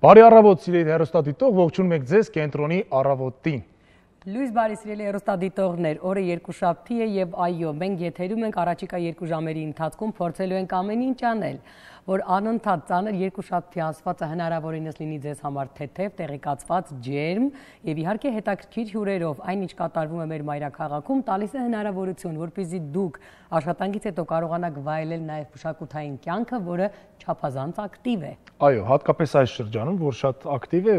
Բարի առավոտ սիրելի հեռուստադիտող, ողջունում եք ձեզ կենտրոնի առավոտին։ Լույս բարի սիրելի հեռուստադիտողներ, օրը երկուշաբթի է եւ այո, մենք եթերում ենք առաջիկա 2 ժամերի ընթացքում փորձելու ենք ամեն ինչ անել, որ անընդհատ ծանր երկուշաբթի ասվածը հնարավորինս լինի ձեզ համար թեթև, տեղեկացված, ջերմ եւ իհարկե հետաքրքիր հյուրերով, այնինչ կատարվում է մեր մայրաքաղաքում, տալիս է հնարավորություն, որպեսզի դուք աշխատանքից հետո կարողանաք վայելել նաեւ մշակութային կյանքը, որը չափազանց ակտիվ է։ Այո, հատկապես այս շրջանում, որ շատ ակտիվ է,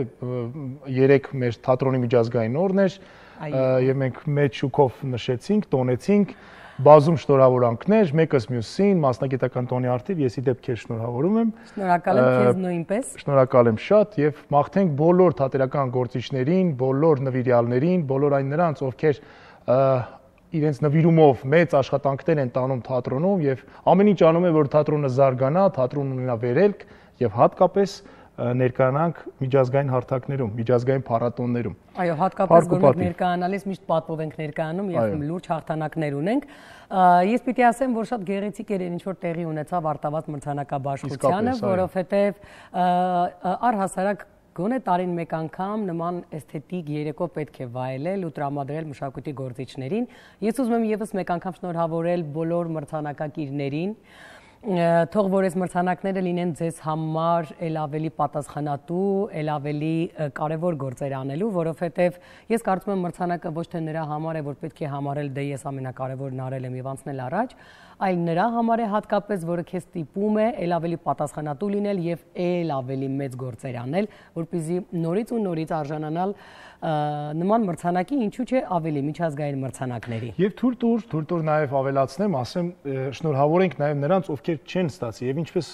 երեք մեր թատրոնի միջազգային օրն էր, եւ մենք մեծ շուկով նշեցինք, տոնեցինք, բազում շնորհավորանքներ, մեկս մյուսին, մասնագիտական տոնի արդիվ, ես ի դեպ քեզ շնորհավորում եմ։ Շնորհակալ եմ քեզ նույնպես։ Շնորհակալ եմ շատ եւ մաղթենք բոլոր թատերական գործիչներին, բոլոր նվիրյալներին, բոլոր այն նրանց, ովքեր իրենց նվիրումով մեծ աշխատանքներ են տանում թատրոնում եւ ամեն ինչ անում է, որ թատրոնը զարգանա, թատրոնը ունենա վերելք եւ հատկապես ներկայանանք միջազգային հարթակներում, միջազգային փառատոներում։ Այո, հատկապես որ մենք ներկայանալիս միշտ պատվով ենք ներկայանում եւ լուրջ հաղթանակներ ունենք։ Ես պիտի ասեմ, որ շատ գեղեցիկ էր ինչ որ տեղի ունեցավ Արտավազդ մրցանակաբաշխությանը, որովհետեւ առհասարակ գոնե տարին մեկ անգամ նման էսթետիկ երեկո պետք է վայելել ու տրամադրել մշակույթի գործիչներին։ Ես ուզում եմ եւս մեկ անգամ շնորհավորել բոլոր մրցանակակիրներին, թող որ այս մրցանակները լինեն ձեզ համար ել ավելի պատասխանատու, ել ավելի կարևոր գործեր անելու, որովհետև ես կարծում եմ մրցանակը ոչ թե նրա համար է, որ պետք է համարել դե ես ամենակարևորն արել եմ եւ անցնել առաջ, այլ նրա համար է հատկապես, որը քեզ ստիպում է ել ավելի պատասխանատու լինել եւ ել ավելի մեծ գործեր անել, որպեսզի նորից ու նորից արժանանալ նման մրցանակի, ինչու՞ չէ ավելի միջազգային մրցանակների։ Եվ թույլ տուր նաև ավելացնեմ, ասեմ, շնորհավորենք նաև նրանց, ովքեր չեն ստացի, եւ ինչպես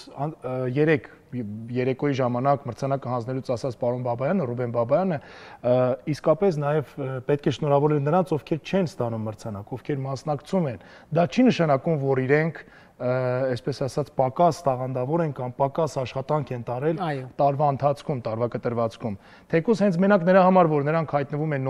երեկոյի ժամանակ մրցանակը հանձնելուց ասաց պարոն Բաբայանը, Ռուբեն Բաբայանը, իսկապես նաև պետք է շնորհավորել նրանց, ովքեր չեն ստանում մրցանակ, ովքեր մասնակցում են։ Դա չի նշանակում, որ իրենք այսպես ասած պակաս տաղանդավոր են կամ պակաս աշխատանք են տարել տարվա ընթացքում, տարվա կտրվածքում։ Թեկուզ հենց մենակ նրա համար, որ նրանք հայտնվում են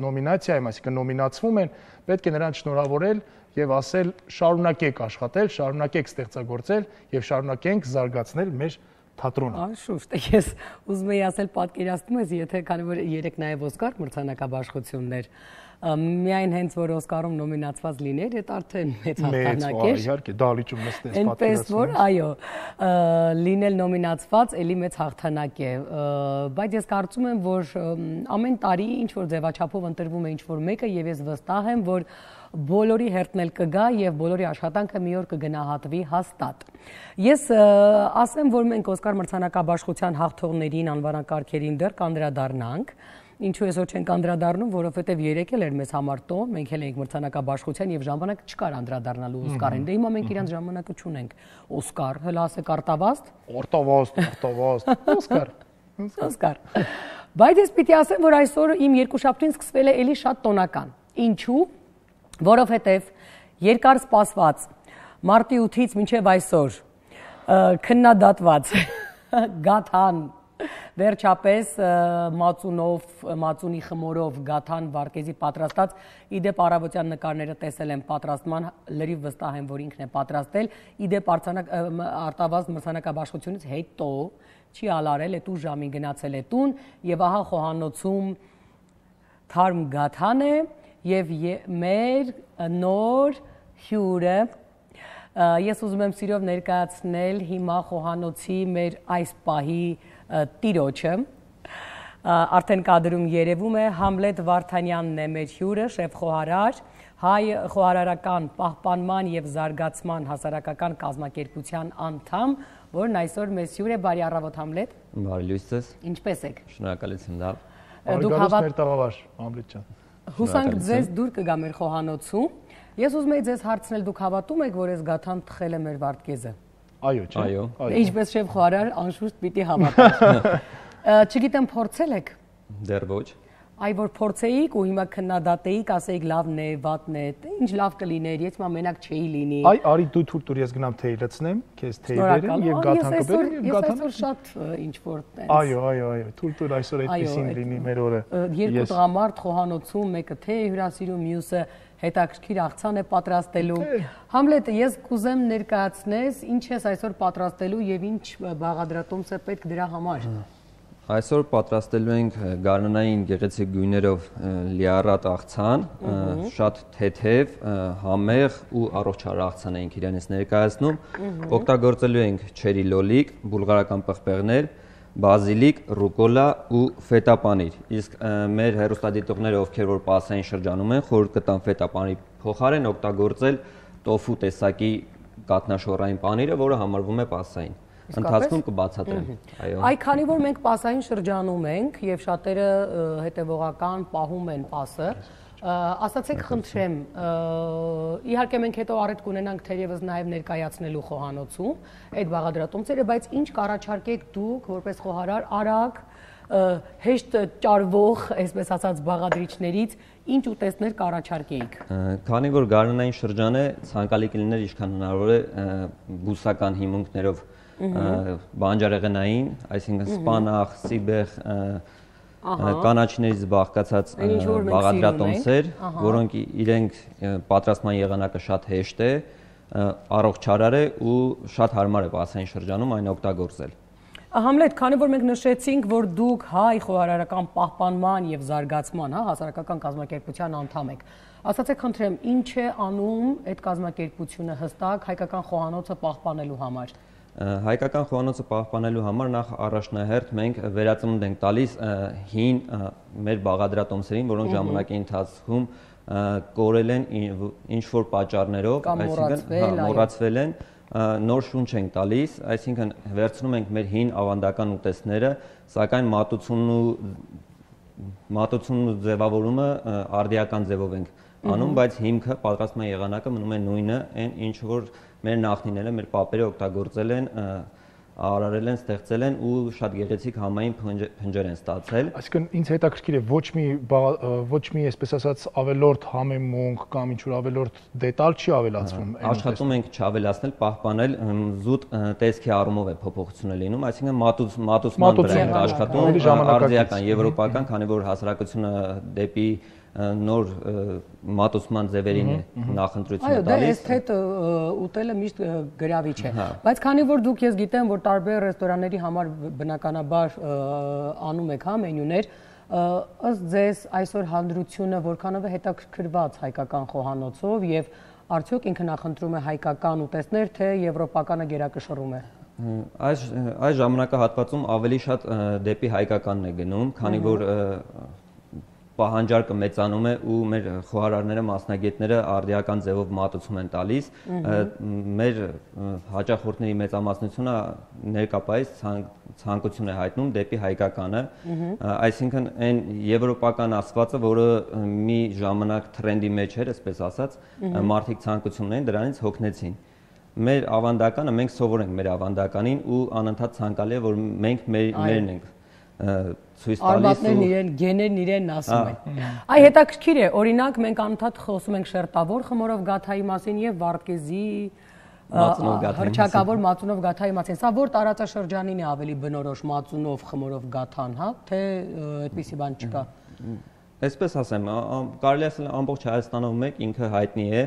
նոմինացիայում, այսինքն նոմինացվում են, պետք է նրանց շնորհավորել եւ ասել շարունակեք աշխատել, շարունակեք ստեղծագործել եւ շարունակենք զարգացնել մեր թատրոնը։ Անշուշտ, ես ուզում եի ասել պատկերացնում ես, եթե քանի որ երեք նաեւ Օսկար մրցանակաբաշխություններ միայն հենց որ Օսկարում նոմինացված լիներ, այդ արդեն մեծ հաղթանակ էր։ Իհարկե, դահլիճում նստես պատկերացնում։ Այնպես որ, այո, լինել նոմինացված էլի մեծ հաղթանակ է, բայց ես կարծում եմ, որ ամեն տարի ինչ որ ձևաչափով ընտրվում է ինչ որ մեկը եւ ես վստահ եմ, որ բոլորի հերթն էլ կգա եւ բոլորի աշխատանքը մի օր կգնահատվի հաստատ։ Ես ասեմ, որ մենք Օսկար մրցանակաբաշխության հաղթողներին, անվանակարգերին դեռ կանդրադառնանք։ Ինչու այսօր չենք անդրադառնում, որովհետև երեք էլ էր մեզ համար տոն, մենք էլ էինք մրցանակաբաշխության եւ ժամանակ չկար անդրադառնալու Օսկարին։ Դե հիմա մենք իրանց ժամանակը չունենք։ Օսկար, հələ ասեք Արտավազդ։ Օսկար։ Բայց ես պիտի ասեմ, որ այսօր իմ երկուշաբթին սկսվել է էլի շատ տոնական։ Ինչու՞։ Որովհետև երկար սպասված մարտի 8-ից մինչև այսօր քննադատված Գաթան վերջապես մածունի խմորով Գաթան Վարկեզի պատրաստած իդեպ առավոտյան նկարները տեսել եմ պատրաստման, լրիվ վստահ եմ, որ ինքն է պատրաստել, իդեպ Արտավազդ մրցանակաբաշխությունից հետո չի ալարել, այդ 8 ժամին գնացել է տուն եւ ահա խոհանոցում թարմ Գաթան է եւ մեր նոր հյուրը ես ուզում եմ սիրով ներկայացնել հիմա խոհանոցի մեր այս պահի տիրոջը արդեն կադրում երևում է Համլետ Վարդանյանն է մեր հյուրը, շեֆ խոհարար, հայ խոհարարական պահպանման եւ զարգացման հասարակական կազմակերպության անդամ, որն այսօր մեզ հյուր է։ Բարի առավոտ Համլետ։ Բարի լույս ձեզ։ Ինչպե՞ս եք։ Շնորհակալություն լավ։ Դուք հավատ մեր տաղավար Համլետ ջան։ Հուսանք ձեզ դուր կգա մեր խոհանոցում։ Ես ուզում եի ձեզ հարցնել, դուք հավատում եք, որ այս Գաթան թխել է մեր Վարդգեզը։ Այո, չէ։ Այո։ Ինչպես շեֆ խոհարար անշուշտ պիտի հավատաք։ Չգիտեմ փորձել եք։ Դեռ ոչ։ Այ որ փորձեիք ու հիմա քննադատեիք, ասեիք լավն է, վատն է, ինչ լավ կլիներ, ես հիմա մենակ չէի լինի։ Այ արի դու թույլ տուր ես գնամ թեյ լցնեմ, քեզ թեյ բերեմ եւ Գաթան կբերեմ եւ Գաթան։ Ես այսօր շատ ինչ որ տենց։ Այո, թույլ տուր այսօր այդպեսին լինի մեր օրը։ Երկու տղամարդ խոհանոցում, մեկը թեյ հյուրասիրում, մյուսը հետաքրքիր աղցան է պատրաստելու։ Համլետ, ես կուզեմ ներկայացնես ինչ ես այսօր պատրաստելու եւ ինչ բաղադրատոմս է պետք դրա համար։ Այսօր պատրաստելու ենք գարնանային գեղեցիկ գույներով լիառատ աղցան, շատ թեթև, համեղ ու առողջարար աղցան ենք իրենից ներկայացնում։ Օգտագործելու ենք չերի լոլիկ, բուլղարական պղպեղներ, բազիլիկ, ռուկոլա ու ֆետա պանիր։ Իսկ մեր հեռուստադիտողները, ովքեր որ պասային շրջանում են, խորհուրդ կտամ ֆետա պանիրի փոխարեն օգտագործել տոֆու տեսակի կաթնաշոռային պանիրը, որը համարվում է պասային։ Ընթացքում կբացատրեմ։ Այ քանի որ մենք պասային շրջանում ենք եւ շատերը հետեւողական պահում են պասը, ասացեք խնդրեմ, իհարկե մենք հետո առիթ կունենանք թերևս նաեւ ներկայացնելու խոհանոցում այդ բաղադրատոմսերը, բայց ինչ կառաջարկեք դուք որպես խոհարար արագ հեշտ ճարվող, այսպես ասած, բաղադրիչներից ինչ ուտեստներ կառաջարկեիք։ Քանի որ գարնանային շրջան է, ցանկալի կլիներ ինչքան հնարավոր է բուսական հիմունքներով բանջարեղենային, այսինքն սպանախ, սիբեղ, կանաչիներից բաղկացած բաղադրատոմսեր, որոնք իրենք պատրաստման եղանակը շատ հեշտ է, առողջարար է ու շատ հարմար է պասային շրջանում այն օգտագործել։ Համլետ, քանի որ մենք նշեցինք, որ դուք հայ խոհարարական պահպանման եւ զարգացման, հասարակական կազմակերպության անդամ եք, ասացեք խնդրեմ, ինչ է անում այդ կազմակերպությունը հստակ հայկական խոհանոցը պահպանելու համար։ Հայկական խոհանոցը պահպանելու համար նախ առաջնահերթ մենք վերածնունդ ենք տալիս հին մեր բաղադրատոմսերին, որոնք ժամանակի ընթացքում կորել են ինչ-որ պատճառներով, այսինքն մոռացվել են, նոր շունչ ենք տալիս, այսինքն վերցնում ենք մեր հին ավանդական ուտեստները, սակայն մատուցումն ու ձևավորումը արդիական ձևով ենք անում, բայց հիմքը, պատրաստման եղանակը մնում է նույնը, այն ինչ որ մեր նախնիները, մեր պապերը օգտագործել են, արարել են, ստեղծել են ու շատ գեղեցիկ համային փնջեր են ստացել։ Այսինքն ինձ հետաքրքիր է ոչ մի, այսպես ասած, ավելորդ համեմունք կամ ինչ-որ ավելորդ դետալ չի ավելացվում։ Աշխատում ենք չավելացնել, պահպանել, զուտ տեսքի առումով է փոփոխությունը լինում, այսինքն մատուցման վրա ենք աշխատում, արդիական, եվրոպական, քանի որ հասարակությունը դեպի նոր մատուցման ձևերին է նախընտրությունը տալիս։ Այո, դա այս հետ ուտելը միշտ գրավիչ է։ Բայց քանի որ դուք ես գիտեմ, որ տարբեր ռեստորանների համար բնականաբար անում եք մենյուներ, ըստ ձեզ այսօր հանրությունը որքանով է հետաքրքրված հայկական խոհանոցով եւ արդյոք ինքը նախընտրում է հայկական ուտեստներ, թե եվրոպականը գերակշռում է։ Այս ժամանակահատվածում ավելի շատ դեպի հայկականն է գնում, քանի որ պահանջարկը մեծանում է ու մեր խոհարարները, մասնագետները արդիական ձևով մատուցում են տալիս, մեր հաճախորդների մեծամասնությունը ներկապայից ցանկություն է հայտնում դեպի հայկականը, այսինքն այն եվրոպական ասվածը, որը մի ժամանակ թրենդի մեջ էր, այսպես ասած, մարդիկ ցանկություն ունեն, դրանից հոգնեցին։ Մեր ավանդականը, մենք սովոր ենք մեր ավանդականին ու անընդհատ ցանկալի է, որ մենք մերն ենք ցույց տալիս։ Արմատներն իրեն, գեներն իրեն ասում են։ Այ հետաքրքիր է, օրինակ մենք անընդհատ խոսում ենք շերտավոր խմորով գաթայի մասին եւ վարդգեզի հռչակավոր մածունով գաթայի մասին։ Սա որ տարածաշրջանին է ավելի բնորոշ մածունով խմորով գաթան, թե այդպիսի բան չկա։ Այսպես ասեմ, կարելի ասել ամբողջ Հայաստանով մեկ ինքը հայտնի է,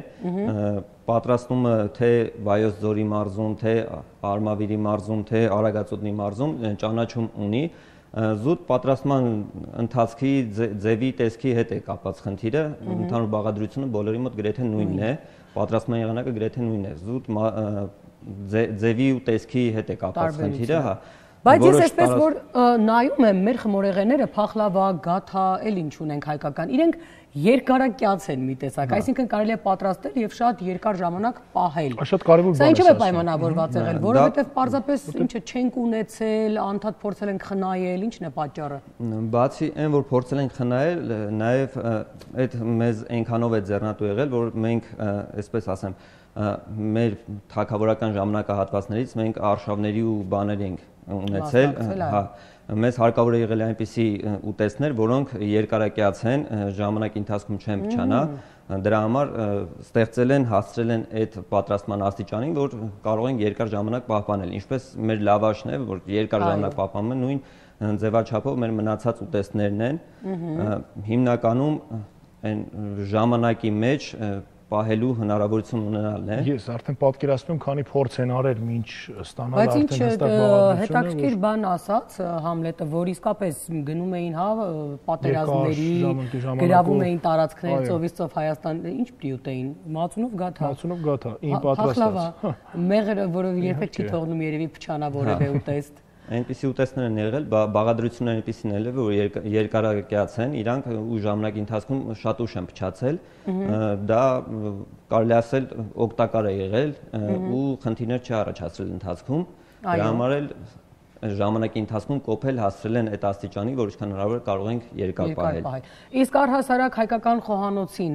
պատրաստումը թե Վայոց ձորի մարզում, թե Արմավիրի մարզում, թե Արագածոտնի մարզում ճանաչում ունի, զուտ պատրաստման ընթացքի ձևի տեսքի հետ է կապված խնդիրը, ընդհանուր բաղադրությունը բոլորի մոտ գրեթե նույնն է, պատրաստման եղանակը գրեթե նույնն է, զուտ ձևի ու տեսքի հետ է կապված խնդիրը, հա։ Բայց ես այսպես որ նայում եմ մեր խմորեղենները, փախլավա, գաթա, էլ ինչ ունենք հայկական, իրենք երկարակյաց են մի տեսակ, այսինքն կարելի է պատրաստել եւ շատ երկար ժամանակ պահել։ Շատ կարևոր բան է։ Սա ինչով է պայմանավորված եղել, որովհետեւ պարզապես ինչը չենք ունեցել, անդադ փորձել ենք խնայել, ի՞նչն է պատճառը։ Բացի այն, որ փորձել ենք խնայել, նաեւ այդ մեզ այնքանով է ձեռնատու եղել, որ մենք, այսպես ասեմ, մեր թագավորական ժամանակահատվածներից մենք արշավների ու բաներ ենք ունեցել, հա, մեզ հարկավոր է եղել այնպիսի ուտեստներ, որոնք երկարակյաց են, ժամանակի ընթացքում չեն փչանա, դրա համար ստեղծել են, հասցրել են այդ պատրաստման աստիճանին, որ կարող են երկար ժամանակ պահպանել, ինչպես մեր լավաշն է, որ երկար ժամանակ պահպանում են, նույն ձևաչափով մեր մնացած ուտեստներն են, հիմնականում այն ժամանակի մեջ պահելու հնարավորություն ունենալն է։ Ես արդեն պատկերացնում եմ, քանի փորձ են արել մինչ ստանալ բայց արդեն հստակ բաղադրությունը։ հետաքրքիր բան ասաց Համլետը, որ իսկապես գնում էին պատերազմների, գրավում էին տարածքներ ծովից ծով Հայաստան, ինչ պրիոտ էին, մածունով գաթա։ Մածունով գաթա, ին պատրաստած։ Մեղրը, որը երբեք չի թողնում երևի փչանա որևէ ուտեստ։ Այնպիսի ուտեստներ են եղել, բաղադրությունները այնպիսին են, որ երկարակյաց են, իրանք ու ժամանակի ընթացքում շատ ուշ են փչացել, դա կարելի ասել օգտակար է եղել ու խնդիրներ չի առաջացրել ընթացքում, դրա համար էլ ժամանակի ընթացքում կոփել հասցրել են այդ աստիճանի, որ ինչքան հնարավոր կարող ենք երկար պահել։ Իսկ առհասարակ հայկական խոհանոցին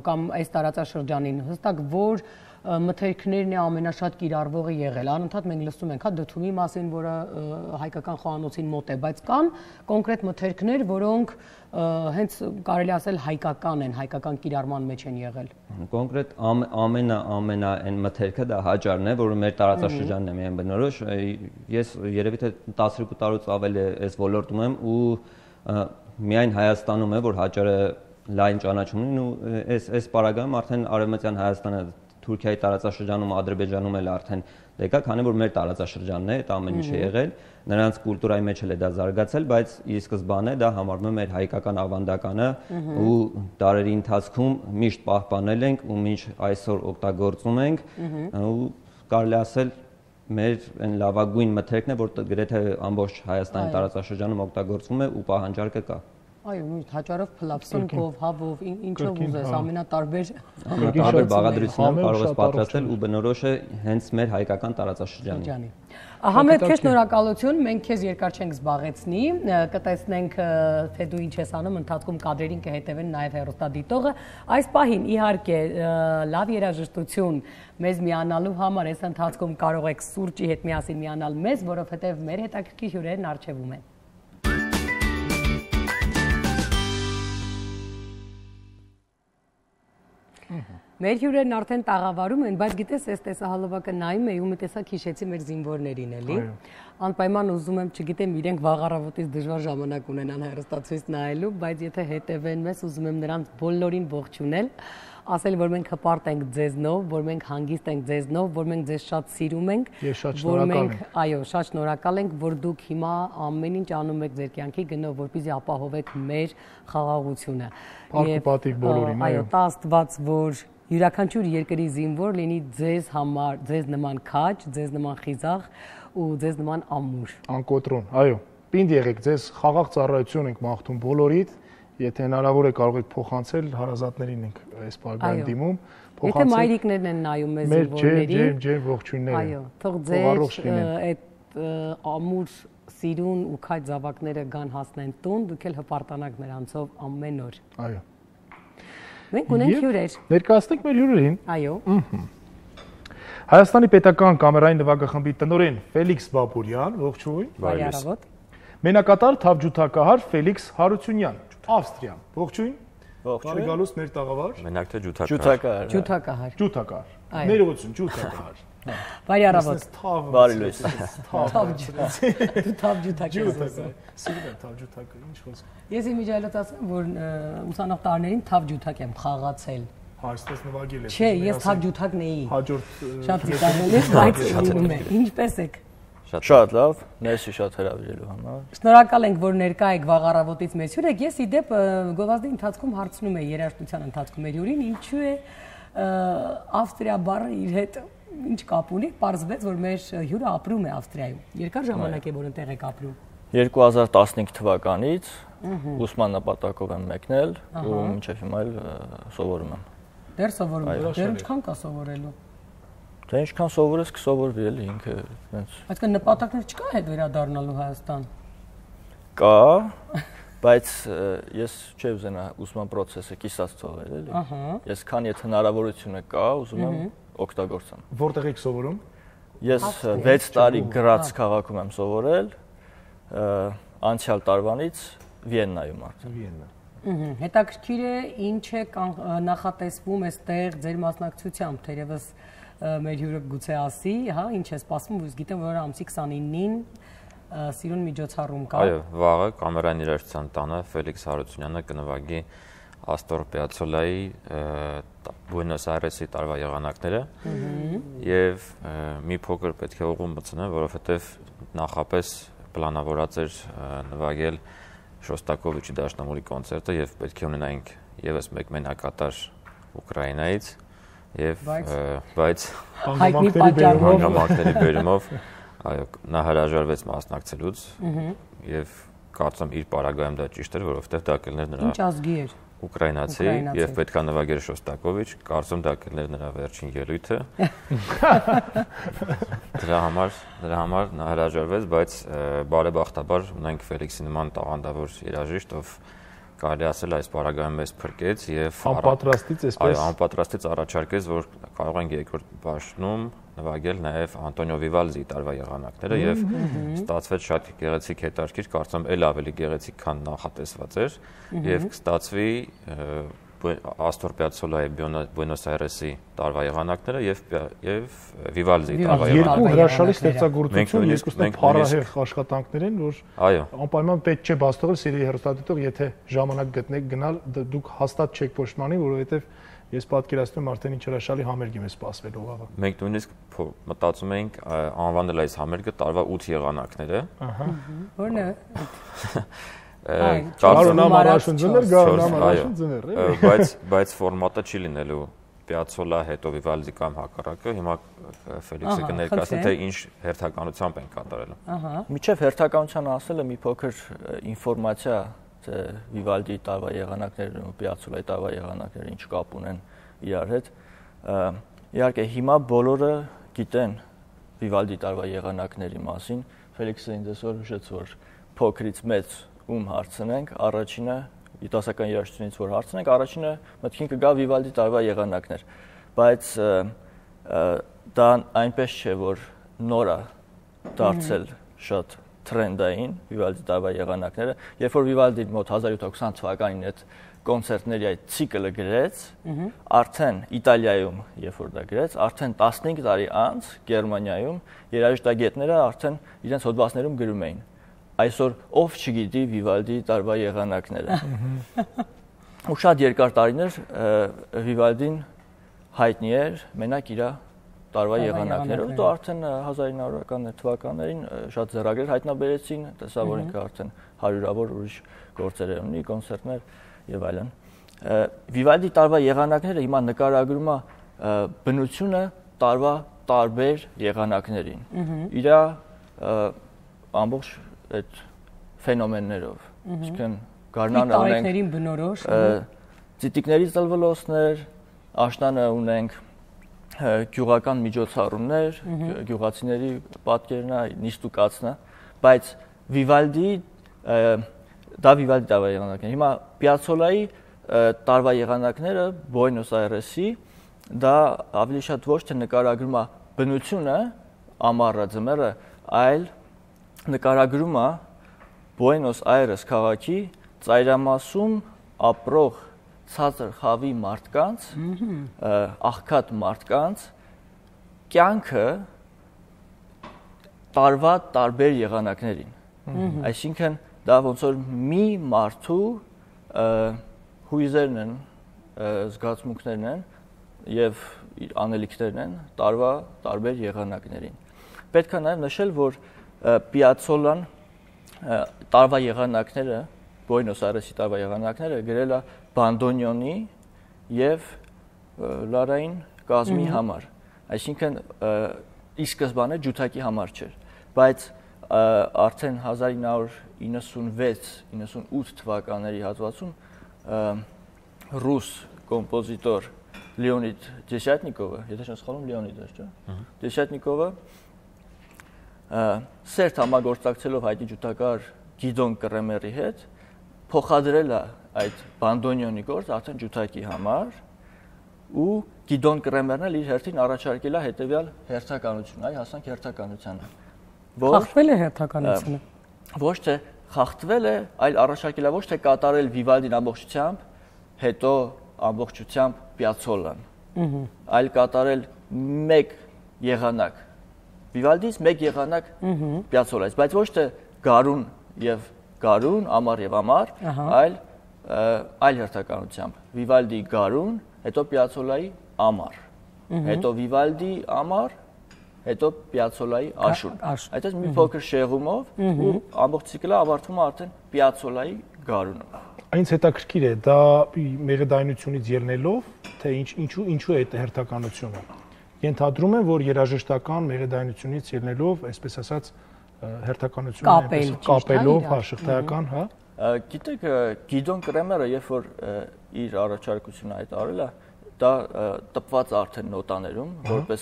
կամ այս տարածաշրջանին հստակ որ մթերքներն է ամենաշատ կիրառվողը եղել։ Անընդհատ մենք լսում ենք դդումի մասին, որը հայկական խոհանոցին մոտ է, բայց կան կոնկրետ մթերքներ, որոնք հենց կարելի ասել հայկական են, հայկական կիրառման մեջ են եղել։ Կոնկրետ ամենա այն մթերքը դա հաճարն է, որը մեր տարածաշրջանն է միայն բնորոշ։ Ես երևի թե 12 տարուց ավել այս ոլորտում եմ ու միայն Հայաստանում է, որ հաճարը լայն ճանաչում ունի ու այս պարագայում արդեն Արևմտյան Հայաստանը Թուրքիայի տարածաշրջանում, Ադրբեջանում էլ արդեն դեկա, քանի որ մեր տարածաշրջանն է, այդ ամեն ինչ է եղել, նրանց կուլտուրայի մեջ էլ է դա զարգացել, բայց ի սկզբանե դա համարվում է մեր հայկական ավանդականը ու դարերի ընթացքում միշտ պահպանել ենք ու մինչ այսօր օգտագործում ենք ու կարելի ասել մեր այն լավագույն մթերքն է, որ գրեթե ամբողջ Հայաստանի տարածաշրջանում օգտագործվում է ու պահանջարկը կա։ Այո, հաճարով փլապսնկով, հավով, ինչով ուզես, ամենատարբեր բաղադրությունով կարող ես պատրաստել ու բնորոշ է հենց մեր հայկական տարածաշրջանի։ Համլետ, քեզ շնորհակալություն, մենք քեզ երկար չենք զբաղեցնի, կտեսնենք թե դու ինչ ես անում, ընթացքում կադրերին կհետևեն նաև հեռուստադիտողը։ Այս պահին իհարկե լավ երաժշտություն մեզ միանալու համար այս ընթացքում կարող եք սուրճի հետ միասին միանալ մեզ, որովհետև մեր հետաքրքիր հյուրերն առջևում են։ Մեր հյուրերն արդեն տաղավարում են, բայց գիտես, այս տեսահոլովակը նայում էի ու մի տեսակ հիշեցի մեր զինվորներին էլի։ Անպայման ուզում եմ, չգիտեմ, իրենք վաղ առավոտից դժվար ժամանակ ունենան հեռուստացույց նայելու, բայց եթե հետևեն մեզ, ուզում եմ նրանց բոլորին ողջունել, ասել, որ մենք հպարտ ենք ձեզնով, որ մենք հանգիստ ենք ձեզնով, որ մենք ձեզ շատ սիրում ենք, որ մենք, այո, շատ շնորհակալ ենք, որ դուք հիմա ամեն ինչ անում եք ձեր կյանքի գնով, որպեսզի ապահովեք մեր խաղաղությունը։ Պատիվ բոլորին, այո, տա Աստված, որ յուրաքանչյուր երկրի զինվոր լինի ձեզ համար, ձեզ նման քաջ, ձեզ նման խիզախ ու ձեզ նման ամուր։ Անկոտրուն, այո, պինդ եղեք, ձեզ խաղաղ ծառայություն ենք մաղթում բոլորիդ, եթե հնարավոր է կարող եք փոխանցել, հարազատներին ենք այս պարգայում դիմում, եթե մայրիկներն են նայում մեզ զինվորներին, ջեր ողջույններ այո, թող ձեր այդ ամուր սիրուն ու քաջ զավակները գան հասնեն տուն, դուք էլ հպարտանաք նրանցով ամեն օր։ Այո։ Մենք ունենք հյուրեր։ Ներկայացնենք մեր հյուրերին։ Այո։ Հայաստանի պետական կամերային նվագախմբի տնօրեն Ֆելիքս Բաբուրյան, ողջույն։ Բարի առավոտ։ Մենակատար թավջութակահար Ֆելիքս Հարությունյան, Ավստրիա։ Ողջույն։ Ողջույն։ Բարի գալուստ մեր տաղավար։ Մենակ թե ջութակահար։ Ջութակահար։ Ջութակահար։ Ներողություն, ջութակահար։ Բարի առավոտ։ Բարի լույս։ Դու թավջութակ ես։ Սիրում եմ թավջութակը, ինչ խոսք։ Ես իմիջիայլոց ասեմ, որ ուսանող տարիներին թավջութակ եմ խաղացել։ Հաստես նվագել ես։ Չէ, ես թավջութակն էի։ Հաջորդ շատ ծիծաղել եմ, բայց լինում է։ Ինչպես եք։ Շատ լավ, ներսի շատ հրավիրելու համար։ Շնորհակալ ենք, որ ներկա եք վաղ առավոտից մեզ հյուր եք։ Ես ի դեպ գովազդի ընթացքում հարցնում եի երաժշտության ընթացքում մեր հյուրին, ինչու է Ավստրիա բառը իր հետ ինչ կապ ունի, պարզվեց, որ մեր հյուրը ապրում է Ավստրիայում։ Երկար ժամանակ է, որ այնտեղ եք ապրում։ 2015 թվականից ուսման նպատակով եմ մեկնել ու մինչև հիմա էլ սովորում եմ։ Դեռ սովորում եք։ Դեռ ինչքան կա սովորելու։ Դե ինչքան սովորես կսովորվի էլի ինքը այնց։ Բայց կան նպատակներ չկա հետ վերադառնալու Հայաստան։ Կա, բայց ես չէ ուզենա ուսման process-ը կիսած թողել էլի։ Ես քան եթե հնարավորությունը կա, ուզում եմ օգտագործեմ։ Որտեղ եք սովորում։ Ես 6 տարի Գրաց քաղաքում եմ սովորել, անցյալ տարվանից Վիեննայում արդեն։ Վիեննա։ Հետաքրքիր է ինչ է նախատեսվում այստեղ ձեր մասնակցությամբ, թերևս մեր հյուրը գուցե ասի, հա, ինչ է սպասվում, ես գիտեմ, որ ամսի 29-ին սիրուն միջոցառում կա։ Այո, վաղը կամերային երաժշտության տանը Ֆելիքս Հարությունյանը կնվագի Astor Piazzolla-ի Buenos Aires-ի տարվա եղանակները եւ մի փոքր պետք է ուղում մտցնեմ, որովհետեւ նախապես պլանավորած էր նվագել Շոստակովիչի դաշնամուրի կոնցերտը եւ պետք է ունենայինք եւս մեկ մենակատար Ուկրաինայից եւ բայց հանգամանքների բերումով այո նա հրաժարվեց մասնակցելուց եւ կարծում իր պարագայում դա ճիշտ էր, որովհետեւ դա կլներ նրա Ինչ ազգի էր Ուկրաինացի եւ պետքա նվագեր Շոստակովիչ, կարծում դա կլներ նրա վերջին ելույթը։ Դրա համար նա հրաժարվեց, բայց բարեբախտաբար ունենք Ֆելիքսի նման տաղանդավոր երաժիշտ, ով կարելի ասել այս պարագայում մեզ փրկեց եւ անպատրաստից այսպես այո, անպատրաստից առաջարկեց, որ կարող ենք երկրորդ բաժնում նվագել նաեւ Անտոնիո Վիվալդիի տարվա եղանակները եւ ստացվեց շատ գեղեցիկ հետաքրքիր, կարծում եմ, ել ավելի գեղեցիկ, քան նախատեսված էր եւ կստացվի Astor Piazzolla-ի Buenos Aires-ի տարվա եղանակները եւ Վիվալդիի տարվա եղանակները։ Երկու հրաշալի ստեղծագործություն, երկուսն փառահեղ աշխատանքներ են, որ անպայման պետք չէ բաց թողել սիրելի հեռուստադիտող, եթե ժամանակ գտնեք գնալ, դուք հաստատ չեք փոշմանի, որովհետեւ ես պատկերացնում եմ արդեն ինչ հրաշալի համերգ եմ սպասվելու վաղը։ Մենք նույնիսկ մտածում էինք անվանել այս համերգը տարվա 8 եղանակները։ Ահա։ Որն է։ Բայց ֆորմատը չի լինելու Piazzolla հետո Vivaldi կամ հակառակը, հիմա Ֆելիքսը կներկայացնի թե ինչ հերթականությամբ են կատարել։ Ահա։ Միջև հերթականության ասելը մի փոքր ինֆորմացիա թե Vivaldi տարվա եղանակներն ու Piazzolla-ի տարվա եղանակները ինչ կապ ունեն իրար հետ։ Իհարկե հիմա բոլորը գիտեն Vivaldi տարվա եղանակների մասին։ Ֆելիքսը ինձ այսօր հիշեց, որ փոքրից մեծ ում հարցնենք, առաջինը դասական երաժշտությունից որ հարցնենք, առաջինը մտքին կգա Vivaldi տարվա եղանակներ, բայց դա այնպես չէ, որ նոր է դարձել շատ թրենդային Vivaldi տարվա եղանակները, երբ որ Vivaldi-ն մոտ 1720 թվականին այդ կոնցերտների այդ ցիկլը գրեց, արդեն Իտալիայում, երբ որ դա գրեց, արդեն 15 տարի անց Գերմանիայում երաժշտագետները արդեն իրենց հոդվածներում գրում էին այսօր ով չգիտի Vivaldi-ի տարվա եղանակները։ Ու շատ երկար տարիներ Vivaldi-ն հայտնի էր մենակ իր տարվա եղանակներով, դու արդեն 1900-ական թվականներին շատ ձեռագրեր հայտնաբերեցին, տեսա որ ինքը արդեն հարյուրավոր ուրիշ գործեր ունի, կոնցերտներ եւ այլն։ Vivaldi-ի տարվա եղանակները հիմա նկարագրում է բնությունը տարվա տարբեր եղանակներին։ Իր ամբողջ այդ ֆենոմեններով, այսինքն գարնանը ունենք բնորոշ ծիտիկների ծլվլոսներ, աշնանը ունենք գյուղական միջոցառումներ, գյուղացիների պատկերն է, նիստուկացն է, բայց Vivaldi դա Vivaldi տարվա եղանակները։ Հիմա Piazzolla-ի տարվա եղանակները Buenos Aires-ի դա ավելի շատ ոչ թե նկարագրում է բնությունը, ամառը, ձմեռը, այլ նկարագրում է Buenos Aires քաղաքի ծայրամասում ապրող ցածր խավի մարդկանց, աղքատ մարդկանց կյանքը տարվա տարբեր եղանակներին։ Այսինքն դա ոնց որ մի մարդու հույզերն են, զգացմունքներն են եւ իր անելիքներն են տարվա տարբեր եղանակներին։ Պետք է նաեւ նշել, որ Piazzolla-ն տարվա եղանակները, Buenos Aires-ի տարվա եղանակները գրել է բանդոնյոնի եւ լարային կազմի համար, այսինքն ի սկզբանե ջութակի համար չէր, բայց արդեն 1996-98 թվականների հատվածում ռուս կոմպոզիտոր Լեոնիդ Դեսյատնիկովը, եթե չեմ սխալվում Լեոնիդ էր, չէ՞, Դեսյատնիկովը սերտ համագործակցելով հայտնի ջութակար Գիդոն Կրեմերի հետ փոխադրել է այդ բանդոնյոնի գործ արդեն ջութակի համար ու Գիդոն Կրեմերն էլ իր հերթին առաջարկել է հետևյալ հերթականություն, այ հասանք հերթականությանը, որ խախտվել է հերթականությունը, ոչ թե խախտվել է, այլ առաջարկել է ոչ թե կատարել Vivaldi-ն ամբողջությամբ, հետո ամբողջությամբ Piazzolla-ն, այլ կատարել մեկ եղանակ Vivaldi-ից մեկ եղանակ Piazzolla-ից, բայց ոչ թե գարուն եւ գարուն, ամառ եւ ամառ, այլ այլ հերթականությամբ Վիվալդի գարուն, հետո Պիացոլայի ամառ, հետո Վիվալդի ամառ, հետո Պիացոլայի աշուն։ Այդպես մի փոքր շեղումով ու ամբողջ ցիկլը ավարտվում է արդեն Պիացոլայի գարունով։ Այնց հետաքրքիր է, դա մեղեդայնությունից ելնելով, թե ինչու է այդ հերթականությունը։ Ենթադրում եմ, որ երաժշտական մեղեդայնությունից ելնելով, այսպես ասած, հերթականությունը կապելով, շղթայական, հա։ Գիտեք, Գիդոն Կրեմերը, երբ որ իր առաջարկությունը հայտարարել է, դա տպված արդեն նոտաներում, որպես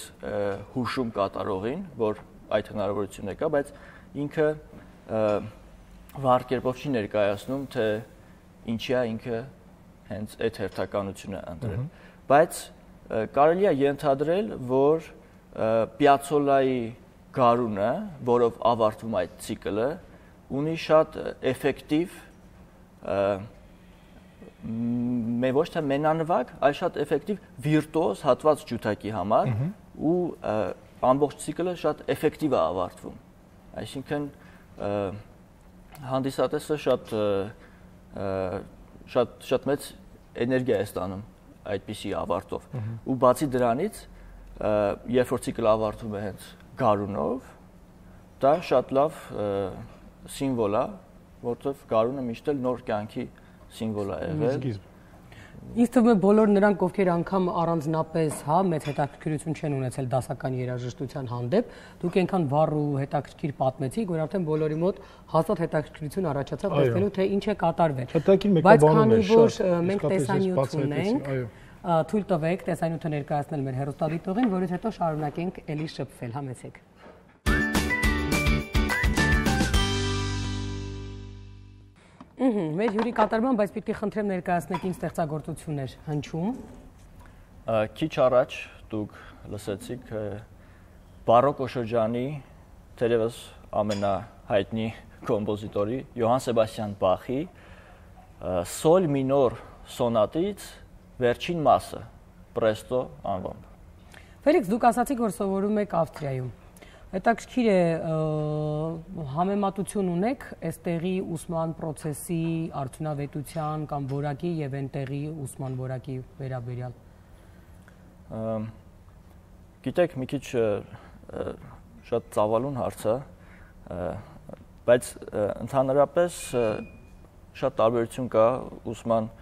հուշում կատարողին, որ այդ հնարավորությունը կա, բայց ինքը վառ կերպով չի ներկայացնում, թե ինչի է ինքը հենց այդ հերթականությունը ընտրել։ Բայց կարելի է ենթադրել, որ Պիացոլայի գարունը, որով ավարտվում այդ ցիկլը, ունի շատ էֆեկտիվ ոչ թե մենանվագ, այլ շատ էֆեկտիվ վիրտուոզ հատված ջութակի համար ու ամբողջ ցիկլը շատ էֆեկտիվ է ավարտվում։ Այսինքն հանդիսատեսը շատ մեծ էներգիա է ստանում այդպիսի ավարտով։ Ու բացի դրանից, երբ որ ցիկլը ավարտվում է հենց գարունով, դա շատ լավ սիմվոլ է, որտեղ գարունը միշտ էլ նոր կյանքի սիմվոլ է եղել։ Ինձ թվում է բոլոր նրանք, ովքեր անգամ առանձնապես մեծ հետաքրքրություն չեն ունեցել դասական երաժշտության հանդեպ, դուք այնքան վառ ու հետաքրքիր պատմեցիք, որ արդեն բոլորի մոտ հաստատ հետաքրքրություն առաջացավ տեսնելու, թե ինչ է կատարվել։ Բայց քանի որ մենք տեսանյութ ունենք, թույլ տվեք տեսանյութը ներկայացնել մեր հեռուստադիտողին, որից հետո շարունակենք էլի շփվել, համեցեք։ Մեր հյուրի կատարման, բայց պիտի խնդրեմ ներկայացնեք ինչ ստեղծագործություններ հնչում։ Քիչ առաջ դուք լսեցիք բարոկո շրջանի թերևս ամենահայտնի կոմպոզիտորի Յոհան Սեբաստիան Բախի սոլ մինոր սոնատից վերջին մասը, պրեստո անվամբ։ Ֆելիքս, դուք ասացիք, որ սովորում եք Ավստրիայում։ Հետաքրքիր է, համեմատություն ունեք այստեղի ուսման պրոցեսի արդյունավետության կամ որակի եւ այնտեղի ուսման որակի վերաբերյալ։ Գիտեք, մի քիչ շատ ծավալուն հարց է, բայց ընդհանրապես շատ տարբերություն կա ուսման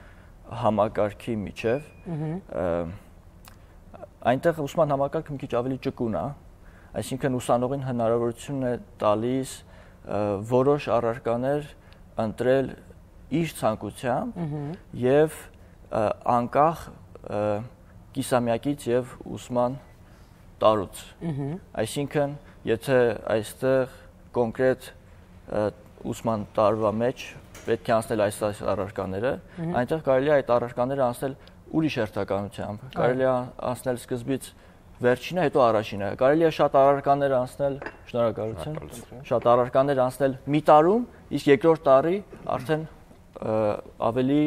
համակարգի միջև։ Այնտեղ ուսման համակարգը մի քիչ ավելի ճկուն է, այսինքն ուսանողին հնարավորություն է տալիս որոշ առարկաներ ընտրել իր ցանկությամբ եւ անկախ կիսամյակից եւ ուսման տարուց։ Այսինքն, եթե այստեղ կոնկրետ ուսման տարվա մեջ պետք է անցնել այս առարկաները, այնտեղ կարելի է այդ առարկաները անցնել ուրիշ հերթականությամբ, կարելի է անցնել սկզբից վերջինը, հետո առաջինը։ Կարելի է շատ առարկաներ անցնել, շնորհակալություն, շատ առարկաներ անցնել մի տարում, իսկ երկրորդ տարի արդեն ավելի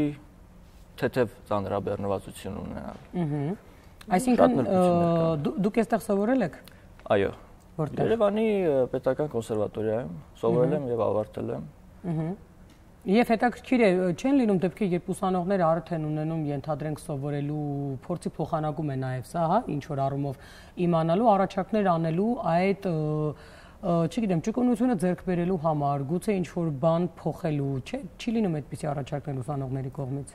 թեթև ծանրաբեռնվածություն ունենալ։ Այսինքն դուք այստեղ սովորել եք։ Այո։ Որտեղ։ Երևանի պետական կոնսերվատորիայում սովորել եմ եւ ավարտել եմ։ Եվ հետաքրքիր է, չեն լինում դեպքեր, երբ ուսանողները արդեն ունենում, ենթադրենք, սովորելու փորձի փոխանակում է նաև սա, ինչ որ առումով իմանալու, առաջարկներ անելու այդ, չգիտեմ, ճկունությունը ձեռք բերելու համար, գուցե ինչ որ բան փոխելու, չի լինում այդպիսի առաջարկներ ուսանողների կողմից։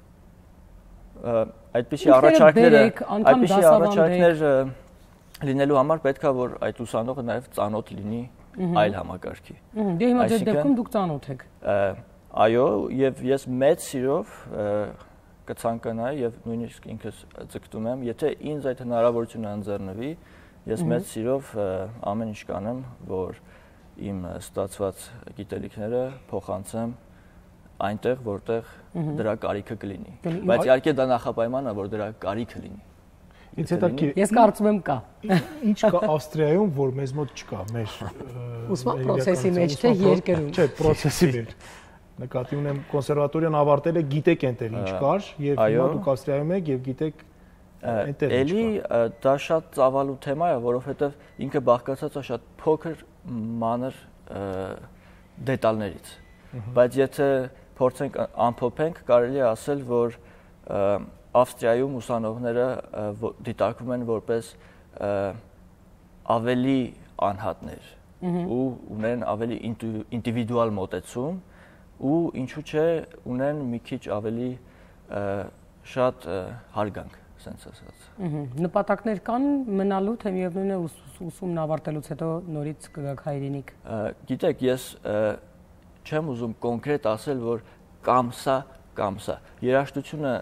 Այդպիսի առաջարկներ լինելու համար պետք է որ այդ ուսանողը նաև ծանոթ լինի այլ համակարգի։ Դե հիմա ձեր դեպքում դուք ծանոթ եք։ Այո, եւ ես մեծ սիրով կցանկանայի եւ նույնիսկ ինքս ձգտում եմ, եթե ինձ այդ հնարավորությունը ընձեռնվի, ես մեծ սիրով ամեն ինչ կանեմ, որ իմ ստացված գիտելիքները փոխանցեմ այնտեղ, որտեղ դրա կարիքը կլինի։ Բայց իհարկե դա նախապայման է, որ դրա կարիքը լինի։ Ինձ հետաքրքիր։ Ես կարծում եմ կա։ Ինչ կա Ավստրիայում, որ մեզ մոտ չկա, մեր ուսման պրոցեսի մեջ, թե երկրում։ Չէ, պրոցեսի մեջ։ Նկատի ունեմ կոնսերվատորիան ավարտել է, գիտեք այնտեղ ինչ կար, եւ հիմա դուք Ավստրիայում եք եւ գիտեք այնտեղ ինչ կա։ Էլի դա շատ ծավալու թեմա է, որովհետեւ ինքը բաղկացած է շատ փոքր մանր դետալներից։ Բայց եթե փորձենք ամփոփենք, կարելի է ասել, որ Ավստրիայում ուսանողները դիտարկվում են որպես ավելի անհատներ ու ունեն ավելի ինդիվիդուալ մոտեցում ու ինչու՞ չէ ունեն մի քիչ ավելի շատ հարգանք, ասենց ասած։ Նպատակներ կան մնալու, թե միևնույն է ուսումն ավարտելուց հետո նորից կգաք հայրենիք։ Գիտեք, ես չեմ ուզում կոնկրետ ասել, որ կամ սա։ Երաժշտությունը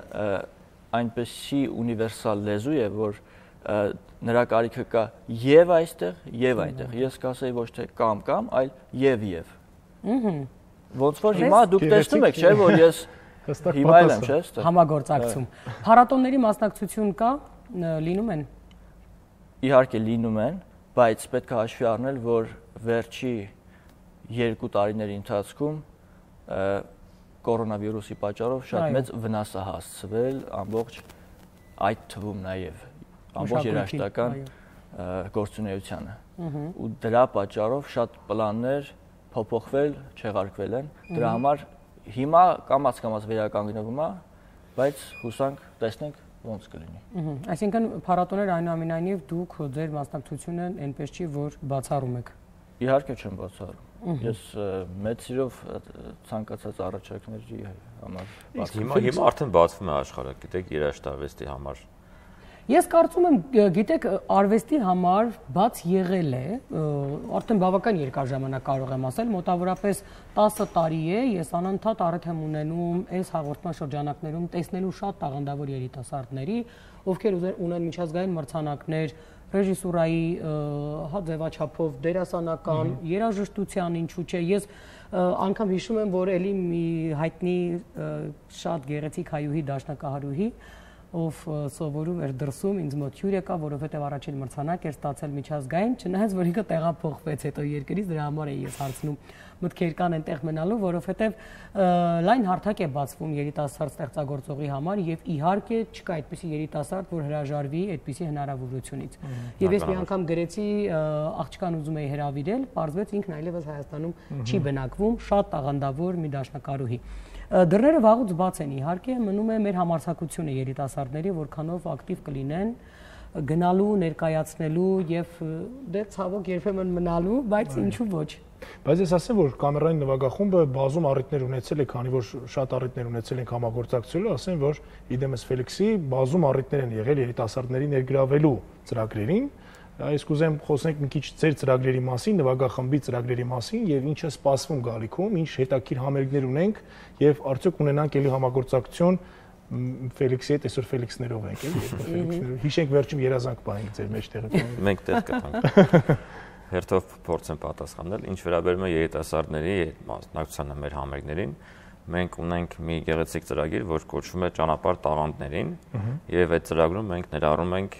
այնպեսի ունիվերսալ լեզու է, որ նրա կարիքը կա եւ այստեղ, եւ այնտեղ։ Ես կասեի ոչ թե կամ, այլ եւ։ Ոնց որ հիմա դուք տեսնում եք, չէ՞, որ ես հիմա եմ, չէ՞, համագործակցում։ Փառատոնների մասնակցություն կա, լինում են։ Իհարկե լինում են, բայց պետք է հաշվի առնել, որ վերջի 2 տարիների ընթացքում կորոնավիրուսի պատճառով շատ մեծ վնաս է հասցվել ամբողջ այդ թվում նաև ամբողջ երաժշտական գործունեությանը ու դրա պատճառով շատ պլաններ փոփոխվել, չեղարկվել են։ Դրա համար հիմա կամաց վերականգնվում է, բայց հուսանք տեսնենք ոնց կլինի։ Այսինքն փառատոներ այնուամենայնիվ դուք ձեր մասնակցությունը այնպես չի, որ բացառում եք։ Իհարկե չեմ բացառում։ Ես մեծ սիրով ցանկացած առաջարկների համար հիմա արդեն բացվում է աշխարհը, գիտեք, երաժշտարվեստի համար։ Ես կարծում եմ, գիտեք, արվեստի համար բաց եղել է, արդեն բավական երկար ժամանակ կարող եմ ասել, մոտավորապես 10 տարի է, ես անընդհատ առիթ եմ ունենում այս հաղորդման շրջանակներում տեսնելու շատ տաղանդավոր երիտասարդների, ովքեր ունեն միջազգային մրցանակներ ռեժիսուրայի ձևաչափով, դերասանական, երաժշտության, ինչու՞ չէ։ Ես անգամ հիշում եմ, որ էլի մի հայտնի շատ գեղեցիկ հայուհի դաշնակահարուհի, ով սովորում էր դրսում, ինձ մոտ հյուր եկավ, որովհետև առաջին մրցանակ էր ստացել միջազգային, չնայած որ ինքը տեղափոխվեց հետո երկրից, դրա համար էի ես հարցնում մտքեր կան այնտեղ մնալու, որովհետև լայն հարթակ է բացվում երիտասարդ ստեղծագործողի համար եւ իհարկե չկա այդպիսի երիտասարդ, որ հրաժարվի այդպիսի հնարավորությունից։ Եվ ես մի անգամ գրեցի, աղջկան ուզում էի հրավիրել, պարզվեց ինքն այլևս Հայաստանում չի բնակվում, շատ տաղանդավոր մի դաշնակարուհի։ Դռները վաղուց բաց են, իհարկե, մնում է մեր համարձակությունը երիտասարդների, որքանով ակտիվ կլինեն գնալու, ներկայացնելու եւ դե ցավոք երբեմն մնալու, բայց ինչու ոչ։ Բայց ես ասեմ, որ կամերային նվագախումբը բազում առիթներ ունեցել է, քանի որ շատ առիթներ ունեցել ենք համագործակցելու, ասեմ, որ իդեմս Ֆելիքսի բազում առիթներ են եղել երիտասարդների ներգրավելու ծրագրերին։ Այս կուզեմ խոսենք մի քիչ ձեր ծրագրերի մասին, նվագախմբի ծրագրերի մասին եւ ինչ է սպասվում գալիքում, ինչ հետաքրքիր համերգներ ունենք եւ արդյոք ունենանք էլի համագործակցություն Ֆելիքսի հետ, այսօր Ֆելիքսներով ենք, էլի, Ֆելիքսներով։ Հիշենք վերջում երազանք պահենք ձեր մեջտեղը։ Մենք տեղ կտանք։ Հերթով փորձեմ պատասխանել, ինչ վերաբերում է երիտասարդների մասնակցությանը մեր համերգներին, մենք ունենք մի գեղեցիկ ծրագիր, որ կոչվում է Ճանապարհ տաղանդներին, եւ այդ ծրագրում մենք ներառում ենք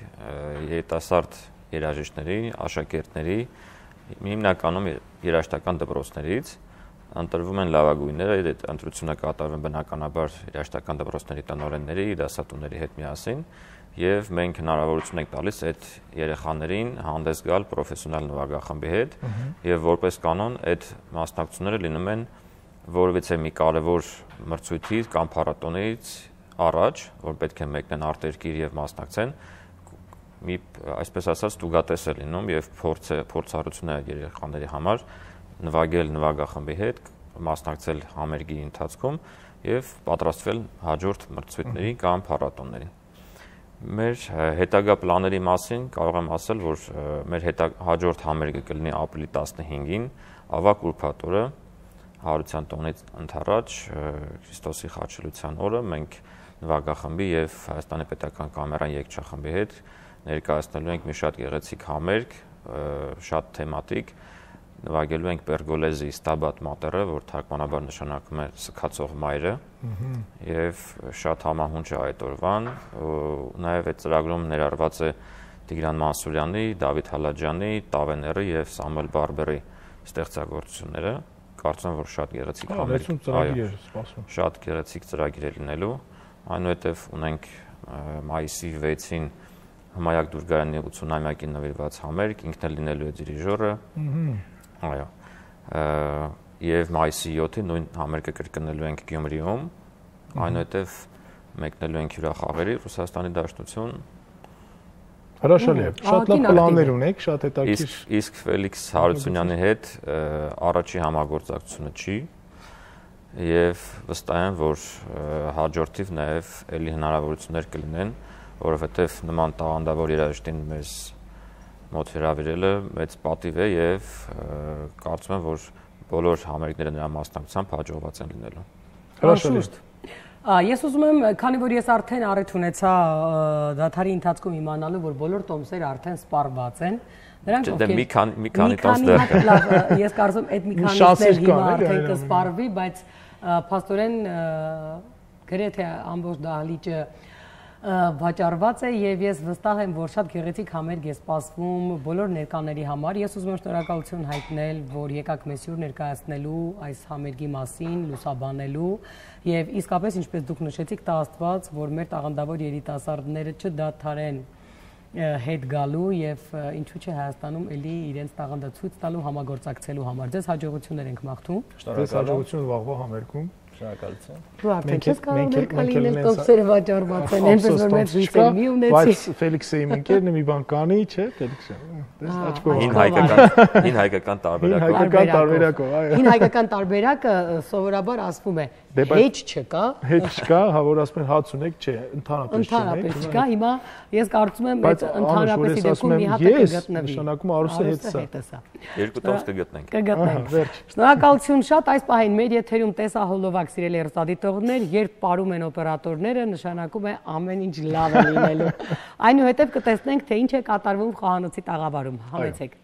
երիտասարդ երաժիշտների, աշակերտների, հիմնականում երաժշտական դպրոցներից ընտրվում են լավագույնները, այդ ընտրությունը կատարվում բնականաբար երաժշտական դպրոցների տնօրենների, դասատուների հետ միասին, եւ մենք հնարավորություն ենք տալիս այդ երեխաներին հանդես գալ պրոֆեսիոնալ նվագախմբի հետ, եւ որպես կանոն այդ մասնակցությունները լինում են որևիցե մի կարևոր մրցույթի կամ փառատոնից առաջ, որ պետք է մեկնեն արտերկիր եւ մասնակցեն, մի այսպես ասած տուգատես է լինում եւ փորձառություն է երեխաների համար նվագել նվագախմբի հետ, մասնակցել համերգի ընթացքում եւ պատրաստվել հաջորդ մրցույթների կամ փառատոններին։ Մեր հետագա պլանների մասին կարող եմ ասել, որ մեր հաջորդ համերգը կլինի ապրիլի 15-ին, ավագ ուրբաթ օրը, Հարության տոնից ընդառաջ Քրիստոսի խաչելության օրը մենք նվագախմբի եւ Հայաստանի պետական կամերային երգչախմբի հետ ներկայացնելու ենք մի շատ գեղեցիկ համերգ, շատ թեմատիկ, նվագելու ենք Պերգոլեզի Ստաբատ մատերը, որ թարգմանաբար նշանակում է սքացող մայրը, եւ շատ համահունչ է այդ օրվան, նաեւ այդ ծրագրում ներառված է Տիգրան Մանսուրյանի, Դավիթ Հալաջյանի, Տավեների եւ Սամվել Բարբերի ստեղծագործությունները, կարծում եմ, որ շատ գեղեցիկ համերգ է սպասվում։ Շատ գեղեցիկ ծրագիր է լինելու, այնուհետև ունենք մայիսի 6-ին Հմայակ Դուրգարյանի 80-ամյակին նվիրված համերգ, ինքն էլ լինելու է դիրիժորը։ Այո։ եւ մայիսի 7-ին նույն համերգը կրկնելու ենք Գյումրիում, այնուհետեւ մեկնելու ենք հյուրախաղերի Ռուսաստանի Դաշնություն։ Հրաշալի է։ Շատ լավ պլաններ ունեք, շատ հետաքրքիր։ Իսկ Ֆելիքս Հարությունյանի հետ առաջի համագործակցությունը չի եւ վստահ եմ, որ հաջորդիվ նաեւ ելի հնարավորություններ կլինեն, որովհետեւ նման տաղանդավոր երաժշտին մեզ մոտ հրավիրելը մեծ պատիվ է եւ կարծում եմ, որ բոլոր համերգները նրա մասնակցությամբ հաջողված են լինելու։ Հրաշալի։ Ես ուզում եմ, քանի որ ես արդեն առիթ ունեցա դադարի ընթացքում իմանալու, որ բոլոր տոմսերը արդեն սպառված են, նրանք ովքեր մի քանի տոմս դեռ կա։ Ես կարծում եմ այդ մի քանիսներ հիմա արդեն կսպառվի, բայց փաստորեն գրեթե ամբողջ դահլիճը վաճառված է եւ ես վստահ եմ, որ շատ գեղեցիկ համերգ է սպասվում բոլոր ներկաների համար։ Ես ուզում եմ շնորհակալություն հայտնել, որ եկաք մեզ հյուր ներկայացնելու այս համերգի մասին, լուսաբանելու եւ իսկապես ինչպես դուք նշեցիք, տա Աստված, որ մեր տաղանդավոր երիտասարդները չդադարեն հետ գալու եւ ինչու՞ չէ Հայաստանում էլի իրենց տաղանդը ցույց տալու համագործակցելու համար։ Ձեզ հաջողություններ ենք մաղթում։ Ձեզ հաջողություն վաղվա համերգում։ Շնորհակալություն։ Դու արդեն չես կարող լինել տոմսերը վաճառված են, այնպես որ մեր հույսեր մի ունեցի։ Բայց Ֆելիքսը իմ ընկերն է, մի բան կանի, չէ՞, Ֆելիքսը։ Դες աչքով։ Հին հայկական տարբերակով։ Հայկական տարբերակով, այո։ Հին հայկական տարբերակը սովորաբար ասվում է հեչ չկա։ Հեչ չկա, հա որ ասում են հաց ունեք, չէ, ընդհանրապես չկա։ Հիմա ես կարծում եմ այդ ընդհանրապես դեպքում մի հատ կգտնվի։ Նշանակում Արուսը հետսա։ Երկու տոմս կգտնենք։ Կգտնենք։ Շնորհակալություն շատ այս պահին մեր եթերում տեսահոլովակ սիրելի հեռուստադիտողներ, երբ պարում են օպերատորները, նշանակում է ամեն ինչ լավ է լինելու։ Այնուհետև կտեսնենք, թե ինչ է կատարվում խոհանոցի տաղավարում։ Համեցեք։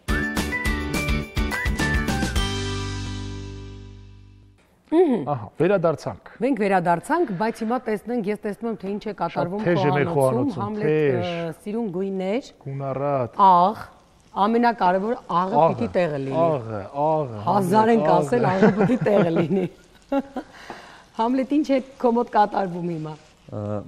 Ահա, վերադարձանք։ Մենք վերադարձանք, բայց հիմա տեսնենք, ես տեսնում եմ, թե ինչ է կատարվում խոհանոցում, Համլետ սիրուն գույներ, գունառատ, աղ, ամենակարևորը աղը պիտի տեղը լինի։ Աղը։ Հազար ենք ասել, աղը պիտի տեղը լինի։ Համլետ, ինչ է քո մոտ կատարվում հիմա։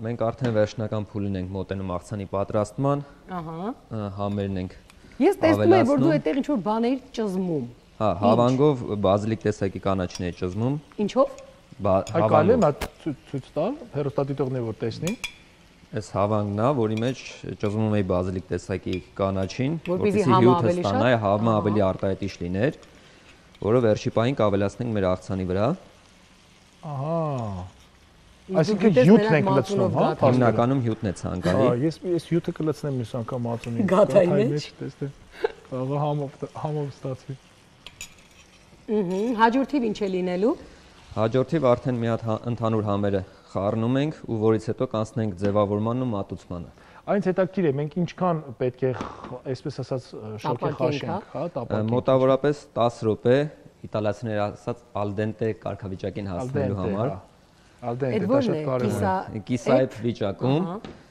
Մենք արդեն վերջնական փուլին ենք մոտենում աղցանի պատրաստման։ Ահա։ Համերն ենք։ Ես տեսնում եմ, որ դու այդտեղ ինչ-որ բաներ ճզմում։ Հա, հավանգով բազիլիկ տեսակի կանաչին է ճզմում։ Ինչով։ Հայկալի մա ցույց տալ, հերոստատիտողներ որ տեսնի։ Այս հավանգն է, որի մեջ ճզմում էի բազիլիկ տեսակի կանաչին, որպեսզի հյութը ստանա, համը ավելի արտահայտիչ լիներ, որը վերջի պահին կավելացնենք մեր աղցանի վրա։ Ահա։ Այսինքն հյութն ենք լցնում, հա։ Հիմնականում հյութն է ցանկալի։ Հա, ես հյութը կլցնեմ մյուս անգամ ածունի։ Գաթայի մեջ, տեսնեմ։ Աղա համով ստացվի։ Հաջորդիվ ինչ է լինելու։ Հաջորդիվ արդեն մի հատ ընդհանուր համերը խառնում ենք ու որից հետո կանցնենք ձևավորմանն ու մատուցմանը։ Այնց հետաքրքիր է, մենք ինչքան պետք է, այսպես ասած, շոկի խաշենք, հա, տապակենք։ Մոտավորապես 10 րոպե, իտալացիները ասած al dente կարգավիճակին հասնելու համար։ Al dente, դա շատ կարևոր է։ Կիսայեփ վիճակում։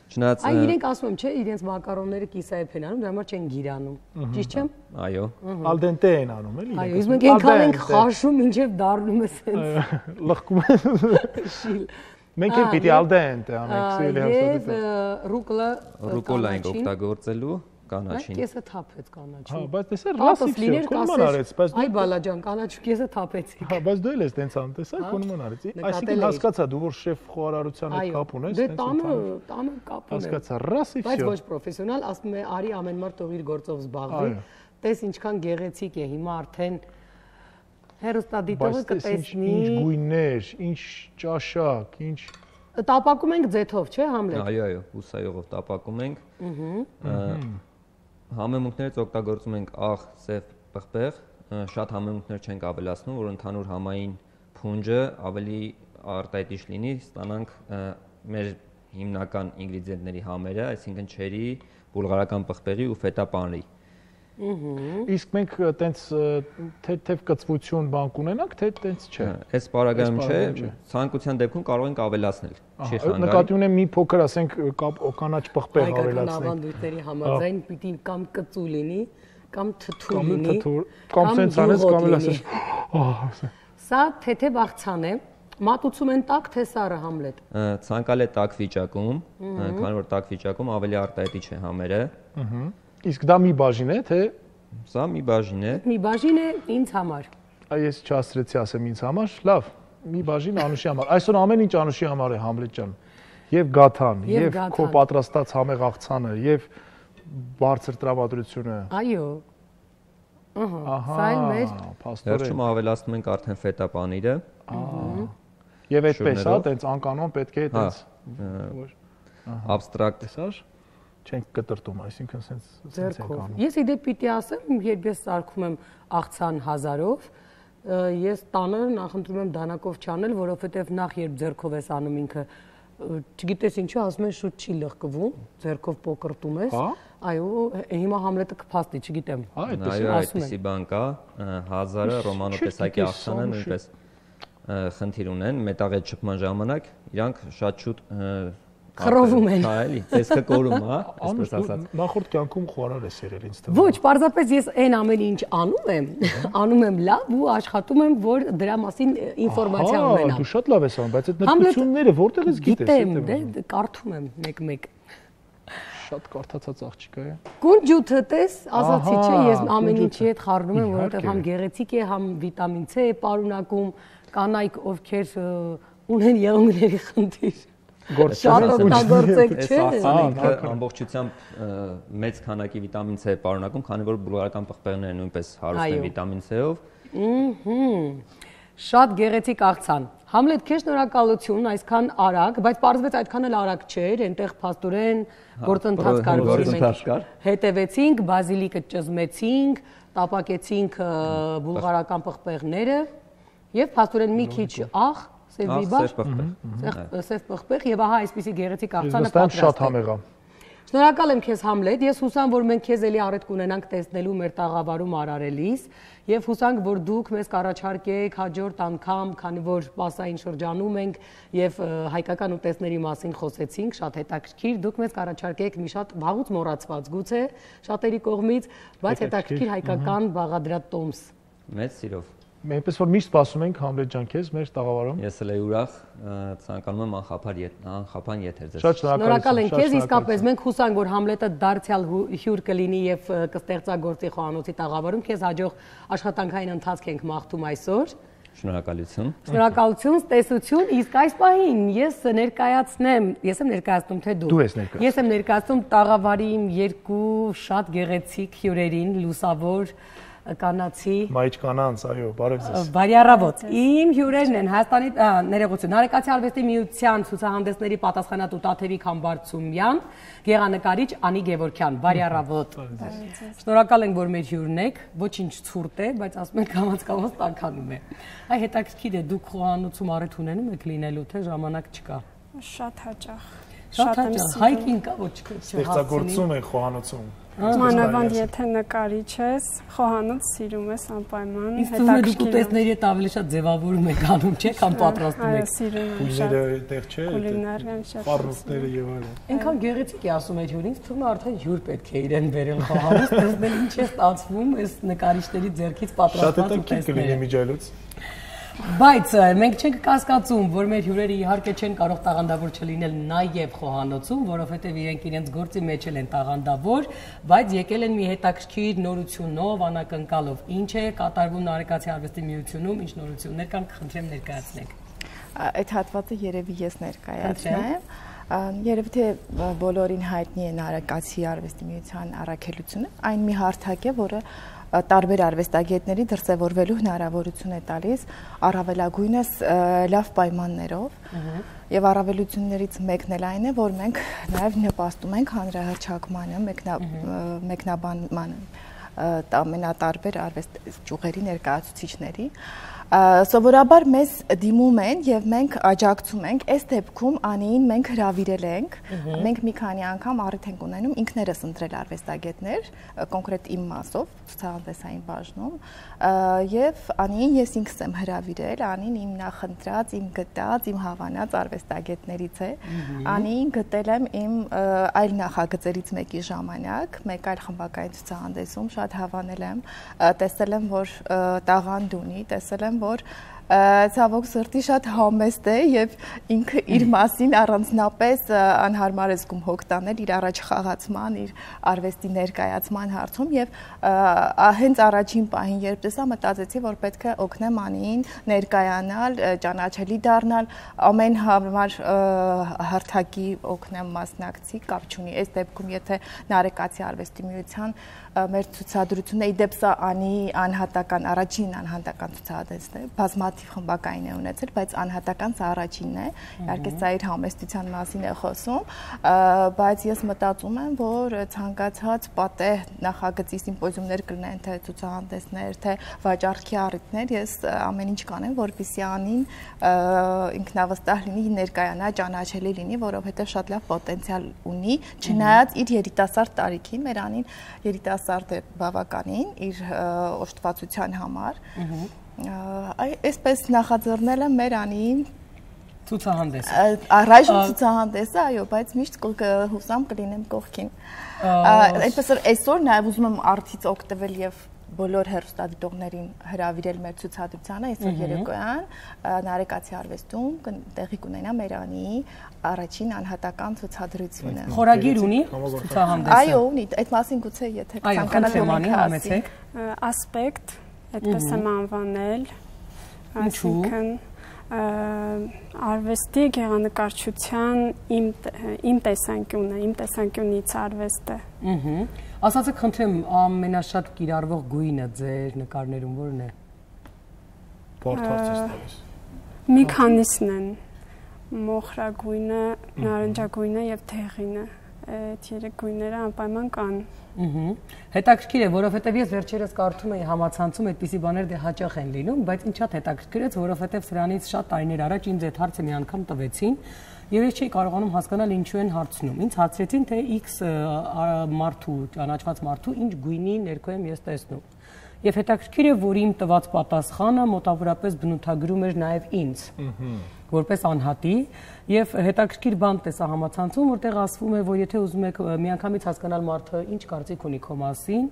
Չնայած Այ իրենք ասում եմ, չէ, իրենց մակարոնները կիսայեփ են անում, դրա համար չեն գիրանում։ Ճիշտ չեմ։ Այո։ Al dente են անում, էլի։ Այո, իսկ մենք այնքան ենք խաշում, մինչև դառնում է սենց։ Լղկում է։ Մենք էլ պիտի al dente անենք, սիրելի հերոստատիտող։ Եվ ռուկոլա ենք օգտագործելու կանաչին։ Կեսը թափեց կանաչին։ Հա, բայց տեսա ռասիկ չէ, կոնման արեց, բայց այ բալաջան, կանաչու կեսը թափեցի։ հա, բայց դու էլ ես տենց անում, տեսա, կոնման արեց։ Այսինքն հասկացա դու որ շեֆ խոհարարության հետ կապ ունես, տենց տանը կապ ունեմ։ Հասկացա, ռասիկ Բայց չէ։ ոչ պրոֆեսիոնալ, ասում է, արի ամեն մարդ թող իր գործով զբաղվի։ Տես ինչքան գեղեցիկ է հիմա արդեն հերոստատիտողը կտեսնի։ Ինչ գույներ, ինչ ճաշակ, ինչ տապակում ենք ձեթով, չէ, Համլետ։ Այո, հուսայողով տապակում ենք։ Համեմունքներից օգտագործում ենք աղ, սև, պղպեղ, շատ համեմունքներ չենք ավելացնում, որ ընդհանուր համային փունջը ավելի արտահայտիչ լինի, ստանանք մեր հիմնական ինգրեդիենտների համերը, այսինքն չերի, բուլղարական պղպեղի ու ֆետա պանրի։ Իսկ մենք տենց թեթև կծվություն բան կունենանք, թե տենց չէ։ Այս պարագայում չէ, ցանկության դեպքում կարող ենք ավելացնել։ Չի խանգարի։ Նկատի ունեմ մի փոքր, ասենք, կանաչ պղպեղ ավելացնենք։ Հայկական ավանդույթների համաձայն պիտի կամ կծու լինի, կամ թթու լինի, կամ սենց անես, կամ էլ ասես։ Սա թեթև աղցան է, մատուցում են տաք թե սառը, Համլետ։ Ցանկալ է տաք վիճակում, քանի որ տաք վիճակում ավելի արտահայտիչ է համերը։ Իսկ դա մի բաժին է, թե սա մի բաժին է։ Մի բաժին է ինձ համար։ Ես չհասցրեցի ասեմ ինձ համար, լավ, մի բաժին Անուշի համար։ Այսօր ամեն ինչ Անուշի համար է, Համլետ ջան։ Եվ գաթան, եւ քո պատրաստած համեղ աղցանը, եւ բարձր տրամադրությունը։ Այո։ Սա էլ մեր վերջում ավելացնում ենք արդեն ֆետա պանիրը։ Եվ այդպես, հա, տենց անկանոն պետք է տենց abstract չենք կտրտում, այսինքն սենց ենք անում։ Ես իդեպ պիտի ասեմ, երբ ես սարքում եմ աղցան 1000-ով, ես տանը նախընտրում եմ դանակով չանել, որովհետև նախ երբ ձեռքով ես անում ինքը, չգիտես ինչու, ասում են շուտ չի լղկվում, ձեռքով պոկրտում ես։ Այո, հիմա Համլետը կփաստի, չգիտեմ։ Այո, այդպեսի բան կա, 1000-ը ռոմանոտեսակի աղցանը նույնպես խնդիր ունեն, մետաղի չփման ժամանակ իրանք շատ շուտ խռովում են։ Հա, էլի, տեսքը կորում, հա, այսպես ասած։ Նախորդ կյանքում խոհարար ես եղել ինձ թվում։ Ոչ, պարզապես ես այն ամեն ինչ անում եմ լավ ու աշխատում եմ, որ դրա մասին ինֆորմացիա ունենամ։ Դու շատ լավ ես անում, բայց այդ նրբությունները որտեղ ես գիտես։ Գիտեմ, դե կարդում եմ մեկ-մեկ։ Շատ կարդացած աղջիկ է։ Կունջութը տես, ասացի չէ, ես ամեն ինչի հետ խառնում եմ, որովհետև համ գեղեցիկ է, համ վիտամին C է պարունակում, կանայք ովքեր ունեն եղունգների խնդիր։ Շատ օգտագործեք, չէ՞։ Ասանքը ամբողջությամբ մեծ քանակի վիտամին C պարունակում, քանի որ բուլղարական պղպեղները նույնպես հարուստ են վիտամին C-ով։ Շատ գեղեցիկ աղցան։ Համլետ, քեզ շնորհակալություն այսքան արագ, բայց պարզվեց այդքան էլ արագ չէր, այնտեղ փաստորեն գործընթաց կար, որի մենք հետևեցինք, բազիլիկը ճզմեցինք, տապակեցինք բուլղարական պղպեղները եւ փաստորեն մի քիչ աղ, սև բիբար, սև պղպեղ եւ ահա այսպիսի գեղեցիկ աղցանը պատրաստ է։ Շատ համեղ է։ Շնորհակալ եմ քեզ Համլետ, ես հուսամ, որ մենք քեզ էլի առիթ կունենանք տեսնելու մեր տաղավարում արարելիս եւ հուսանք, որ դուք մեզ կառաջարկեք հաջորդ անգամ, քանի որ սպասային շրջանում ենք եւ հայկական ուտեստների մասին խոսեցինք, շատ հետաքրքիր, դուք մեզ կառաջարկեք մի շատ վաղուց մոռացված գուցե շատերի կողմից, բայց հետաքրքիր հայկական բաղադրատոմս։ Մեծ սիրով։ Մենք որ միշտ սպասում ենք Համլետ ջան քեզ մեր տաղավարում։ Ես էլ ուրախ ցանկանում եմ անխափան եթեր ձեզ։ Շատ շնորհակալ ենք քեզ, իսկապես մենք հուսանք, որ Համլետը դարձյալ հյուր կլինի եւ կստեղծագործի խոհանոցի տաղավարում, քեզ հաջող աշխատանքային ընթացք ենք մաղթում այսօր։ Շնորհակալություն։ Շնորհակալություն, տեսություն, իսկ այս պահին ես ներկայացնեմ, ես եմ ներկայացնում թե դու։ Դու ես ներկայացնում։ Ես եմ ներկայացնում տաղավարի իմ երկու շատ գեղեցիկ հյուրերին, լուսավոր կանացի Մայջ կանանց, այո, բարև ձեզ։ Բարի առավոտ։ Իմ հյուրերն են Հայաստանի ներողություն, Հարեկացի արվեստի միության ցուցահանդեսների պատասխանատու Տաթևիկ Համբարձումյան, գեղանկարիչ Անի Գևորգյան։ Բարի առավոտ։ Շնորհակալ ենք, որ մեր հյուրն եք, ոչինչ ցուրտ է, բայց ասում եք կամաց տաքանում է։ Այ հետաքրքիր է, դուք խոհանոցում առիթ ունենում եք լինելու, թե ժամանակ չկա։ Շատ հաճախ։ Շատ հաճախ։ Հայկին կա ոչ չհասցնի։ Ստեղծագործում են խոհանոցում։ Մանավանդ եթե նկարիչ ես, խոհանոց սիրում ես անպայման, հետաքրքիր։ Ուտեստների հետ ավելի շատ ձևավորում եք անում, չէ՞, կամ պատրաստում եք։ Այո, սիրում եմ շատ։ Կուլիները այդտեղ չէ։ Կուլինարիան շատ։ Պարուսները եւ այլն։ Այնքան գեղեցիկ է ասում այդ հյուրին, թվում է արդեն հյուր պետք է իրեն բերել խոհանոց, տեսնել ինչ է ստացվում այս նկարիչների ձեռքից պատրաստված ուտեստները։ Բայց մենք չենք կասկածում, որ մեր հյուրերը իհարկե չեն կարող տաղանդավոր չլինել նաև խոհանոցում, որովհետև իրենք իրենց գործի մեջ են տաղանդավոր, բայց եկել են մի հետաքրքիր նորությունով, անակնկալով։ Ինչ է կատարվում Նարեկացի արվեստի միությունում, ինչ նորություններ կան, կխնդրեմ ներկայացնեք։ Այդ հատվածը երևի ես ներկայացնեմ։ Երևի թե բոլորին հայտնի է Նարեկացի արվեստի միության առաքելությունը, այն մի հարթակ է, որը տարբեր արվեստագետների դրսևորվելու հնարավորություն է տալիս առավելագույնս լավ պայմաններով եւ առավելություններից մեկն էլ այն է, որ մենք նաեւ նպաստում ենք հանրահռչակմանը, մեկնաբանմանը ամենատարբեր արվեստ ճյուղերի ներկայացուցիչների Սովորաբար մեզ դիմում են եւ մենք աջակցում ենք, այս դեպքում Անիին մենք հրավիրել ենք, մենք մի քանի անգամ առիթ ենք ունենում ինքներս ընտրել արվեստագետներ, կոնկրետ իմ մասով, ցուցահանդեսային բաժնում, եւ Անիին ես ինքս եմ հրավիրել, Անին իմ նախընտրած, իմ գտած, իմ հավանած արվեստագետներից է, Անիին գտել եմ իմ այլ նախագծերից մեկի ժամանակ, մեկ այլ խմբակային ցուցահանդեսում շատ հավանել եմ, տեսել եմ, որ տաղանդ ունի, տեսել եմ որ ցավոք սրտի շատ համեստ է եւ ինքը իր մասին առանձնապես անհարմար է զգում հոգ տանել իր առաջ խաղացման, իր արվեստի ներկայացման հարցում եւ հենց առաջին պահին երբ տեսա մտածեցի, որ պետք է օգնեմ Անիին ներկայանալ, ճանաչելի դառնալ, ամեն համար հարթակի օգնեմ մասնակցի, կապ չունի։ Այս դեպքում եթե Նարեկացի արվեստի միության մեր ցուցադրությունը իդեպ սա Անիի անհատական առաջին անհատական ցուցահանդեսն է, բազմաթիվ խմբակային է ունեցել, բայց անհատական սա առաջինն է, իհարկե սա իր համեստության մասին է խոսում, բայց ես մտածում եմ, որ ցանկացած պատեհ նախագծի սիմպոզիումներ կլինեն, թե ցուցահանդեսներ, թե վաճառքի առիթներ, ես ամեն ինչ կանեմ, որպեսզի Անին ինքնավստահ լինի, ներկայանա, ճանաչելի լինի, որովհետև շատ լավ պոտենցիալ ունի, չնայած իր երիտասարդ տարիքին, մեր Անին երիտասարդ է բավականին իր օժտվածության համար։ Այսպես նախաձեռնել եմ մեր Անիին ցուցահանդեսը։ Առայժմ ցուցահանդեսը, այո, բայց միշտ հուսամ կլինեմ կողքին։ Այնպես որ այսօր նաև ուզում եմ արդից օգտվել եւ բոլոր հեռուստադիտողներին հրավիրել մեր ցուցադրությանը այսօր երեկոյան Նարեկացի արվեստում տեղի կունենա մեր Անիի առաջին անհատական ցուցադրությունը։ Խորագիր ունի ցուցահանդեսը։ Այո, ունի, այդ մասին գուցե եթե ցանկանալու համեցեք։ Ասպեկտ, այդպես եմ անվանել, այսինքն արվեստի գեղանկարչության իմ տեսանկյունը, իմ տեսանկյունից արվեստը։ Ասացեք, խնդրեմ, ամենաշատ կիրառվող գույնը ձեր նկարներում որն է։ Մի քանիսն են, մոխրագույնը, նարնջագույնը եւ թեղինը, այդ երեք գույները անպայման կան։ Հետաքրքիր է, որովհետև ես վերջերս կարդում էի համացանցում այդպիսի բաներ դե հաճախ են լինում, բայց ինձ շատ հետաքրքրեց, որովհետև սրանից շատ տարիներ առաջ ինձ այդ հարցը մի անգամ տվեցին, եւ ես չէի կարողանում հասկանալ ինչու են հարցնում։ Ինձ հարցրեցին, թե X մարդու, ճանաչված մարդու ինչ գույնի ներքո եմ ես տեսնում։ Եվ հետաքրքիր է, որ իմ տված պատասխանը մոտավորապես բնութագրում էր նաև ինձ, որպես անհատի, եւ հետաքրքիր բան տեսա համացանցում, որտեղ ասվում է, որ եթե ուզում եք միանգամից հասկանալ մարդը ինչ կարծիք ունի քո մասին,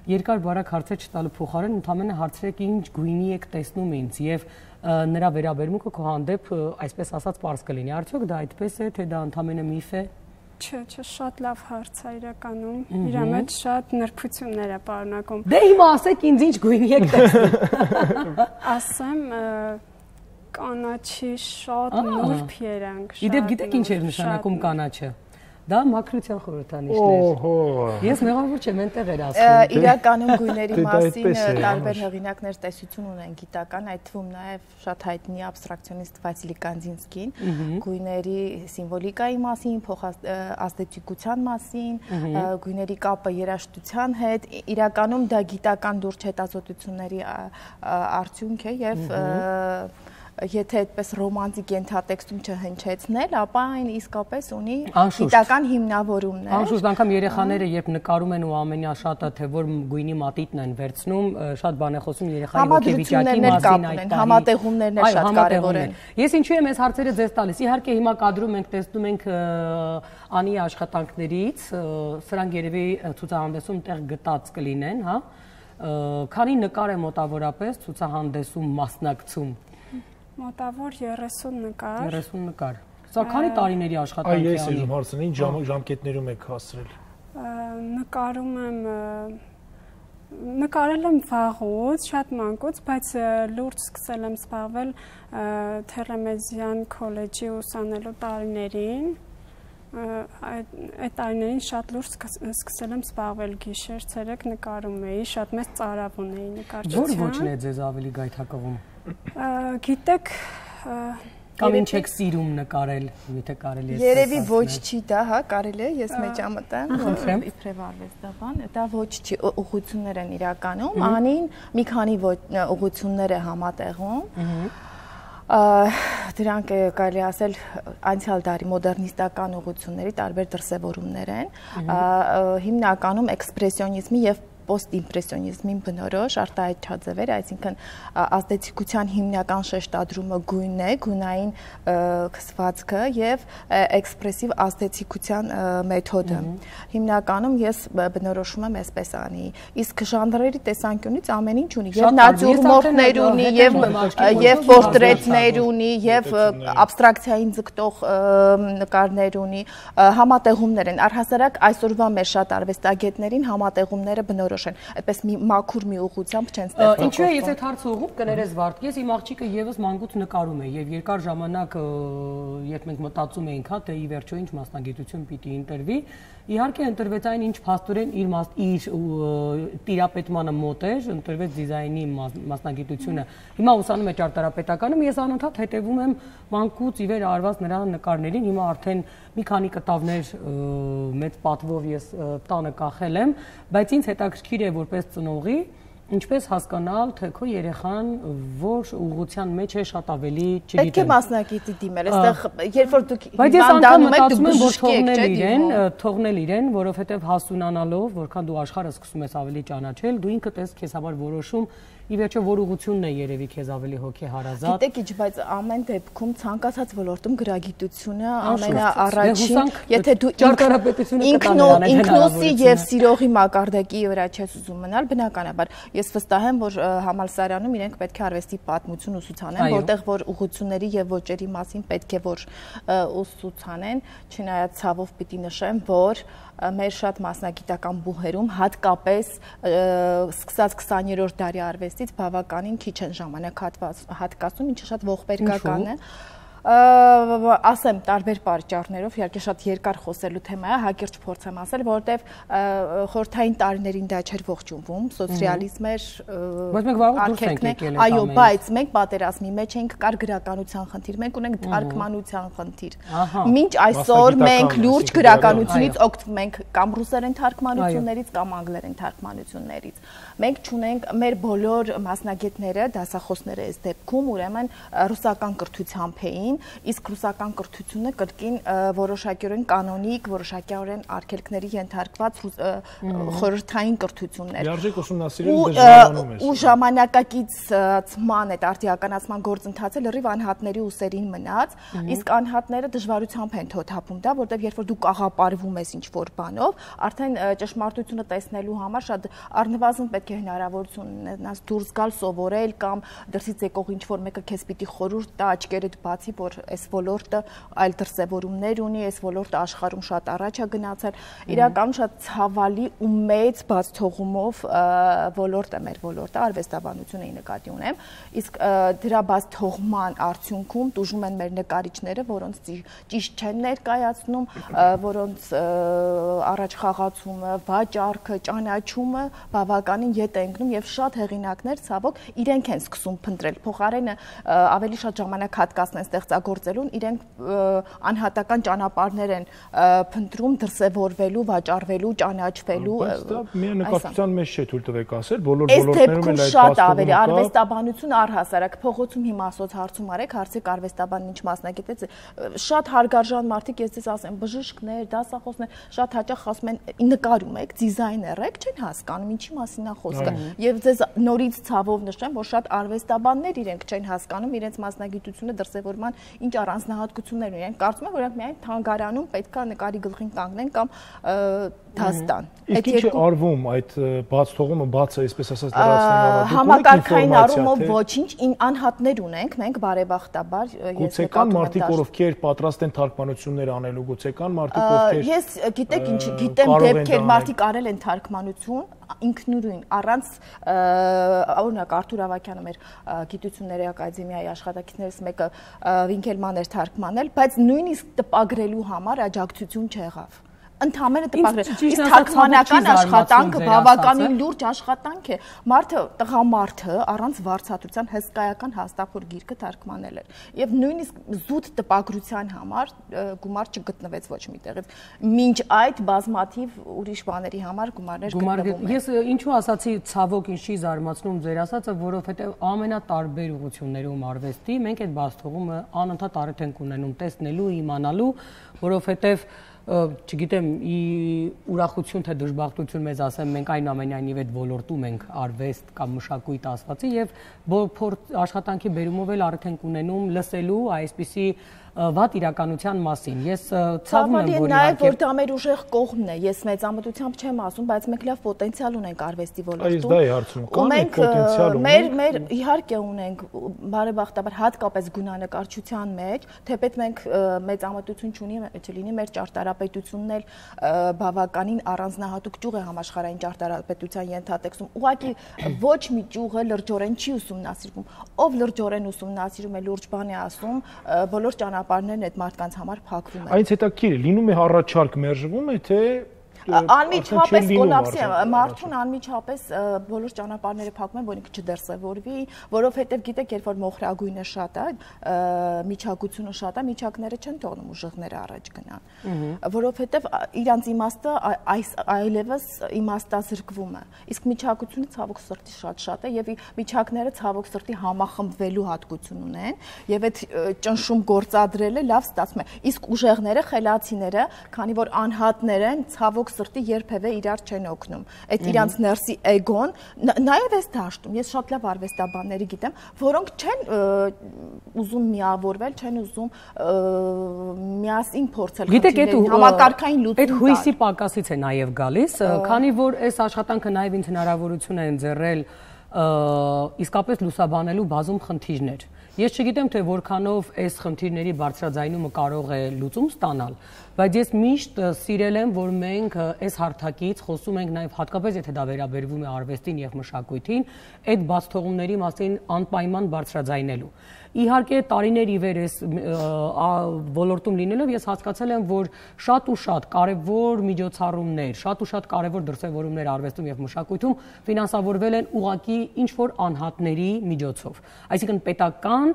երկար բարակ հարցեր չտալու փոխարեն ընդամենը հարցրեք ինչ գույնի եք տեսնում ինձ եւ նրա վերաբերմունքը քո հանդեպ այսպես ասած պարզ կլինի։ Արդյոք դա այդպես է, թե դա ընդամենը միֆ է։ Չէ, շատ լավ հարց է իրականում։ Իր մեջ շատ նրբություններ է պարունակում։ Դե հիմա ասեք ինձ ինչ գույնի եք տեսնում։ Ասեմ կանաչի շատ նուրբ երանգ։ Իդեպ գիտեք ինչ է նշանակում կանաչը։ Դա մաքրության խորհրդանիշն է։ Ես մեղավոր չեմ, այնտեղ էր ասում։ Իրականում գույների մասին տարբեր հեղինակներ տեսություն ունեն գիտական, այդ թվում նաև շատ հայտնի աբստրակցիոնիստ Վասիլի Կանդինսկին, գույների սիմվոլիկայի մասին, փոխազդեցիկության մասին, գույների կապը երաժշտության հետ, իրականում դա գիտական լուրջ հետազոտությունների արդյունք է եւ եթե այդպես ռոմանտիկ ենթատեքստում չհնչեցնել, ապա այն իսկապես ունի գիտական հիմնավորումներ։ Անշուշտ անգամ երեխաները երբ նկարում են ու ամենաշատը թե որ գույնի մատիտն են վերցնում, շատ բան է խոսում երեխայի ոգեվիճակի մասին, այդ համատեղումներն էլ շատ կարևոր են։ Ես ինչու եմ այս հարցերը ձեզ տալիս։ Իհարկե հիմա կադրում ենք տեսնում ենք Անիի աշխատանքներից, սրանք երևի ցուցահանդեսում տեղ գտած կլինեն, հա։ Քանի նկար է մոտավորապես ցուցահանդեսում մասնակցում։ Մոտավոր 30 նկար։ 30 նկար։ Սա քանի տարիների աշխատանք է։ Այս ուզում հարցնել, ինչ ժամկետներում եք հասցրել։ Նկարում եմ նկարել եմ վաղուց, շատ մանկուց, բայց լուրջ սկսել եմ զբաղվել Թերեմեզյան քոլեջի ուսանելու տարիներին։ Այդ տարիներին շատ լուրջ սկսել եմ զբաղվել գիշեր, ցերեկ նկարում էի, շատ մեծ ծարավ ունեի նկարչության։ Որ ոչն է ձեզ ավելի գայթակղում։ Գիտեք, կամ ինչ եք սիրում նկարել, եթե կարելի է։ Երևի ոչ չի դա, հա, կարելի է, ես մեջամտեմ, իբրև արվեստաբան, դա ոչ չի, ուղղություններ են իրականում, Անին մի քանի ուղղություններ է համատեղում։ Դրանք կարելի ասել անցյալ դարի մոդեռնիստական ուղղությունների տարբեր դրսևորումներ են, հիմնականում էքսպրեսիոնիզմի եւ post-իմպրեսիոնիզմին բնորոշ արտահայտչաձևեր, այսինքն ազդեցիկության հիմնական շեշտադրումը գույնն է, գունային քսվածքը եւ էքսպրեսիվ ազդեցիկության մեթոդը։ Հիմնականում ես բնորոշում եմ այսպես անի, իսկ ժանրերի տեսանկյունից ամեն ինչ ունի, եւ նատյուրմորտներ ունի, եւ պորտրետներ ունի, եւ աբստրակցիային ձգտող նկարներ ունի, համատեղումներ են, առհասարակ այսօրվա մեր շատ արվեստագետներին համատեղումները բնորոշ են, այդպես մի մաքուր մի ուղղությամբ չեն ստեղծվել։ Ինչու է ես այդ հարցը ուղղում կներես Վարդ, ես իմ աղջիկը եւս մանկուց նկարում է եւ երկար ժամանակ երբ մենք մտածում էինք, հա, թե ի վերջո ինչ մասնագիտություն պիտի ընտրվի, իհարկե ընտրվեց այն ինչ փաստորեն իր տիրապետմանը մոտ էր, ընտրվեց դիզայնի մասնագիտությունը։ Հիմա ուսանում է ճարտարապետականում, ես անընդհատ հետևում եմ մանկուց ի վեր արված նրա նկարներին, հիմա արդեն մի քանի կտավներ մեծ պատվով ես տանը կախել եմ, բայց ինձ հետաքրքիր է որպես ծնողի ինչպես հասկանալ, թե քո երեխան որ ուղղության մեջ է շատ ավելի, չգիտեմ։ Պետք է մասնակիցի դիմել, այստեղ երբ որ դուք բայց ես անգամ մտածում եմ, որ թողնել իրեն, որովհետև հասունանալով, որքան դու աշխարհը սկսում ես ավելի ճանաչել, դու ինքդ ես քեզ համար որոշում ի վերջո որ ուղղությունն է երևի քեզ ավելի հոգեհարազատ։ Գիտեք ինչ, բայց ամեն դեպքում ցանկացած ոլորտում գրագիտությունը ամենաառաջին, եթե դու ինքնուսի եւ սիրողի մակարդակի վրա չես ուզում մնալ, բնականաբար ես վստահ եմ, որ համալսարանում իրենք պետք է արվեստի պատմություն ուսուցանեն, որտեղ որ ուղղությունների եւ ոճերի մասին պետք է որ ուսուցանեն, չնայած ցավով պիտի նշեմ, որ մեր շատ մասնագիտական բուհերում հատկապես սկսած 20-րդ դարի արվեստից բավականին քիչ են ժամանակ հատկացնում, ինչը շատ ողբերգական է։ Ասեմ տարբեր պատճառներով, իհարկե շատ երկար խոսելու թեմա է, հակիրճ փորձեմ ասել, որովհետև խորհրդային տարիներին դա չէր ողջունվում, սոցիալիզմ էր, այո, բայց մենք պատերազմի մեջ ենք, կար գրականության խնդիր, մենք ունենք թարգմանության խնդիր։ Մինչ այսօր մենք լուրջ գրականությունից օգտվում ենք կամ ռուսերեն թարգմանություններից կամ անգլերեն թարգմանություններից։ Մենք չունենք մեր բոլոր մասնագետները, դասախոսները այս դեպքում ուրեմն ռուսական կրթությամբ էին, իսկ ռուսական կրթությունը կրկին որոշակիորեն կանոնիկ, որոշակիորեն արգելքների ենթարկված խորհրդային կրթություններ։ Լիարժեք ուսումնասիրել դժվարանում է։ Ու ժամանակակիցման այդ արտիականացման գործընթացը լրիվ անհատների ուսերին մնաց, իսկ անհատները դժվարությամբ են թոթափում դա, որտեղ երբ որ դու կաղապարվում ես ինչ-որ բանով, արդեն ճշմարտությունը տեսնելու համար շատ առնվազն պետք է հնարավորություն ունենաս դուրս գալ սովորել կամ դրսից եկող ինչ-որ մեկը քեզ պիտի խորհուրդ տա, աչքերդ բացի, որ այս ոլորտը այլ դրսևորումներ ունի, այս ոլորտը աշխարհում շատ առաջ է գնացել, իրական շատ ցավալի ու մեծ բացթողումով ոլորտ է մեր ոլորտը, արվեստաբանությունն է նկատի ունեմ, իսկ դրա բացթողման արդյունքում տուժում են մեր նկարիչները, որոնց ճիշտ չեն ներկայացնում, որոնց առաջ խաղացումը, վաճառքը, ճանաչումը բավականին ետ է ընկնում եւ շատ հեղինակներ ցավոք իրենք են սկսում փնտրել փոխարենը ավելի շատ ժամանակ հատկացնեն ստեղծագործելուն, իրենք անհատական ճանապարհներ են փնտրում դրսևորվելու, վաճառվելու, ճանաչվելու։ Դա միայն նկարչության մեջ չէ, թույլ տվեք ասել, բոլոր ոլորտներում էլ այդ շատ ավելի արվեստաբանություն առհասարակ փողոցում հիմա սոցհարցում արեք, հարցեք արվեստաբանն ինչ մասնագետ է, շատ հարգարժան մարդիկ, ես ձեզ ասեմ, բժիշկներ, դասախոսներ, շատ հաճախ ասում են նկարում եք, դիզայներ եք, չեն հասկանում ինչի մասին է խոսքը։ Եվ ձեզ նորից ցավով նշեմ, որ շատ արվեստաբաններ իրենք չեն հասկանում իրենց մասնագիտությունը դրսևորման ինչ առանձնահատկություններ ունեն։ Կարծում եմ, որ իրենք միայն թանգարանում պետքա նկարի գլխին կանգնեն կամ դաստան։ Իսկ ինչ է արվում այդ բաց թողումը, բացը, այսպես ասած, դրացնելու համակարգային առումով ոչինչ, անհատներ ունենք, մենք բարեբախտաբար գուցե կան մարդիկ, ովքեր պատրաստ են թարգմանություններ անելու, գուցե կան մարդիկ, ովքեր ես գիտեք ինչ, գիտեմ դեպքեր, մարդիկ արել են թարգմանություն ինքնուրույն առանց օրինակ Արթուր Ավագյանը մեր գիտությունների ակադեմիայի աշխատակիցներից մեկը Վինկելման էր թարգմանել, բայց նույնիսկ տպագրելու համար աջակցություն չեղավ։ Ընդհանրապես տպագրել։ Իսկ թարգմանական աշխատանքը բավականին լուրջ աշխատանք է։ Մարդը, տղամարդը առանց վարձատրության հսկայական հաստափոր գիրքը թարգմանել էր։ Եվ նույնիսկ զուտ տպագրության համար գումար չգտնվեց ոչ մի տեղից։ Մինչ այդ բազմաթիվ ուրիշ բաների համար գումարներ գտնվում են։ Ես ինչու ասացի ցավոք ինչի զարմացնում ձեր ասածը, որովհետև ամենատարբեր ուղղություններում արվեստի մենք այդ բաց թողումը անընդհատ առիթ ենք ունենում տեսնելու, իմանալու, որովհետև չգիտեմ, ուրախություն թե դժբախտություն մեզ ասեմ, մենք այնուամենայնիվ այդ ոլորտում ենք արվեստ կամ մշակույթ ասվածի եւ աշխատանքի բերումով էլ արդեն ենք ունենում լսելու այսպիսի վատ իրականության մասին։ Ես ցավում եմ, որ նաև որ դա մեր ուժեղ կողմն է։ Ես մեծամտությամբ չեմ ասում, բայց մենք լավ պոտենցիալ ունենք արվեստի ոլորտում։ Դա է հարցում։ Կա մենք պոտենցիալ ունենք։ Մեր իհարկե ունենք, բարեբախտաբար հատկապես գունանկարչության մեջ, թեպետ մենք մեծամտություն չլինի, մեր ճարտարապետությունն էլ բավականին առանձնահատուկ ճյուղ է համաշխարհային ճարտարապետության ենթատեքստում։ Ուղղակի ոչ մի ճյուղը լրջորեն չի ուսումնասիրվում։ Ով լրջորեն ուսումնասիրում է, լուրջ բան է ասում, բոլոր ճանապարհներն այդ մարդկանց համար փակվում են։ Այնց հետաքրքիր է, լինում է հառաչարկ մերժվում է, թե անմիջապես կոլապսի է, մարդուն անմիջապես բոլոր ճանապարհները փակում են, որ ինքը չդրսևորվի, որովհետև գիտեք, երբ որ մոխրագույնը շատ է, միջակությունը շատ է, միջակները չեն թողնում ուժեղները առաջ գնան, որովհետև իրանց իմաստը այլևս իմաստազրկվում է, իսկ միջակությունը ցավոք սրտի շատ է եւ միջակները ցավոք սրտի համախմբվելու հատկություն ունեն եւ այդ ճնշում գործադրելը լավ ստացվում է, իսկ ուժեղները, խելացիները, քանի որ անհատներ են, ցավոք սրտի երբևէ իրար չեն օգնում։ Այդ իրանց ներսի էգոն, նաև այս դաշտում, ես շատ լավ արվեստաբանների գիտեմ, որոնք չեն ուզում միավորվել, չեն ուզում միասին փորձել խնդիրներին, համակարգային լուծում տալ։ Այդ հույսի պակասից է նաև գալիս, քանի որ այս աշխատանքը նաև ինձ հնարավորություն է ընձեռել իսկապես լուսաբանելու բազում խնդիրներ։ Ես չգիտեմ, թե որքանով այս խնդիրների բարձրաձայնումը կարող է լուծում ստանալ, բայց ես միշտ սիրել եմ, որ մենք այս հարթակից խոսում ենք նաև հատկապես եթե դա վերաբերվում է արվեստին եւ մշակույթին, այդ բացթողումների մասին անպայման բարձրաձայնելու։ Իհարկե տարիներ ի վեր այս ոլորտում լինելով ես հասկացել եմ, որ շատ ու շատ կարևոր միջոցառումներ, շատ ու շատ կարևոր դրսևորումներ արվեստում եւ մշակույթում ֆինանսավորվել են ուղղակի ինչ-որ անհատների միջոցով։ Այսինքն պետական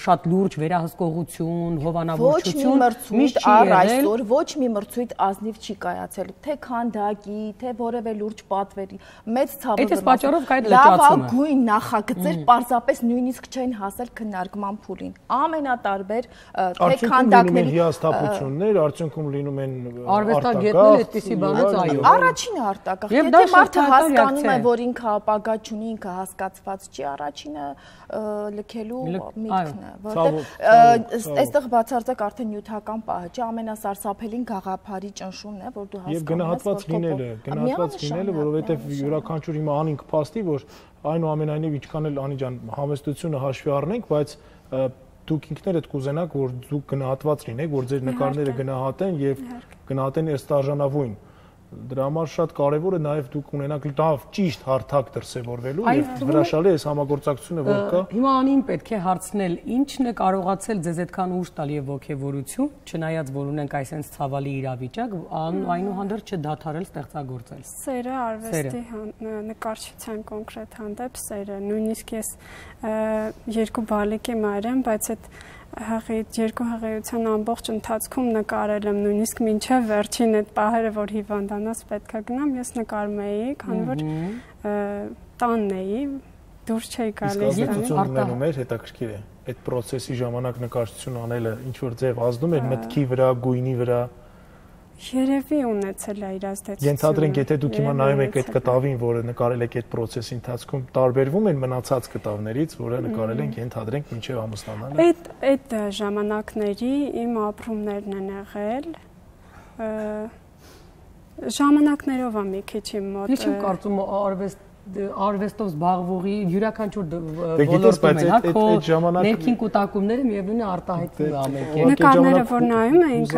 շատ լուրջ վերահսկողություն, հովանավորչություն միշտ առ այսօր ոչ մի մրցույթ ազնիվ չի կայացել, թե քանդակի, թե որևէ լուրջ պատվերի։ Մեծ ցավով լավագույն նախագծեր պարզապես նույնիսկ չեն հասել քննարկման փուլին։ Ամենատարբեր թե քանդակների հիասթափություններ, արդյունքում լինում են արվեստագետներ այդպիսի բանից այո։ Առաջինը արտակախ, եթե մարդը հասկանում է, որ ինքը ապագա չունի, ինքը հասկացված չի, առաջինը լքելու միտքն է, որտեղ այստեղ բացարձակ արդեն նյութական պահը չէ, ամենասարսափելին գաղափարի ճնշումն է, որ դու հասկանում ես, եւ գնահատված լինելը, որովհետեւ յուրաքանչյուր հիմա անինք փաստի, որ այնուամենայնիվ ինչքան էլ Անի ջան համեստությունը հաշվի առնենք, բայց դուք ինքներդ կուզենաք, որ դուք գնահատված լինեք, որ ձեր նկարները գնահատեն եւ գնահատեն ստաժանավույն։ Դրա համար շատ կարևոր է նաև դուք ունենաք լավ ճիշտ հարթակ դրսևորվելու եւ հրաշալի է համագործակցությունը, որ կա։ Հիմա Անին պետք է հարցնել, ի՞նչն է կարողացել ձեզ այդքան ուժ տալ եւ ողջավորություն, չնայած որ ունենք այսպես ցավալի իրավիճակ, այնուհանդերձ չդադարել ստեղծագործել։ Սերը արվեստի նկարչության կոնկրետ հանդեպ սերը, նույնիսկ ես երկու բալիկ եմ արել, բայց այդ երկու հղիության ամբողջ ընթացքում նկարել եմ նույնիսկ մինչև վերջին այդ պահերը, որ հիվանդանաց պետքա գնամ, ես նկարում էի, քանի որ տանն էի, դուրս չէի գալիս։ Արտահայտում էր հետաքրքիր է։ Այդ process-ի ժամանակ նկարչություն անելը ինչ որ ձև ազդում էր մտքի վրա, գույնի վրա։ Երևի ունեցել է իր ազդեցություն։ Ենթադրենք, եթե դուք հիմա նայում եք այդ կտավին, որը նկարել եք այդ process-ի ընթացքում, տարբերվում են մնացած կտավներից, որը նկարել ենք, ենթադրենք, մինչև ամուսնանալը։ Այդ ժամանակների իմ ապրումներն են եղել։ Ժամանակներով է մի քիչ իմ մոտ։ Ինչ եմ կարծում արվեստով զբաղվողի յուրաքանչյուր ոլորտում են, հա, ներքին կուտակումները միևնույն է արտահայտվում է ամենքին։ Նկարները, որ նայում ենք,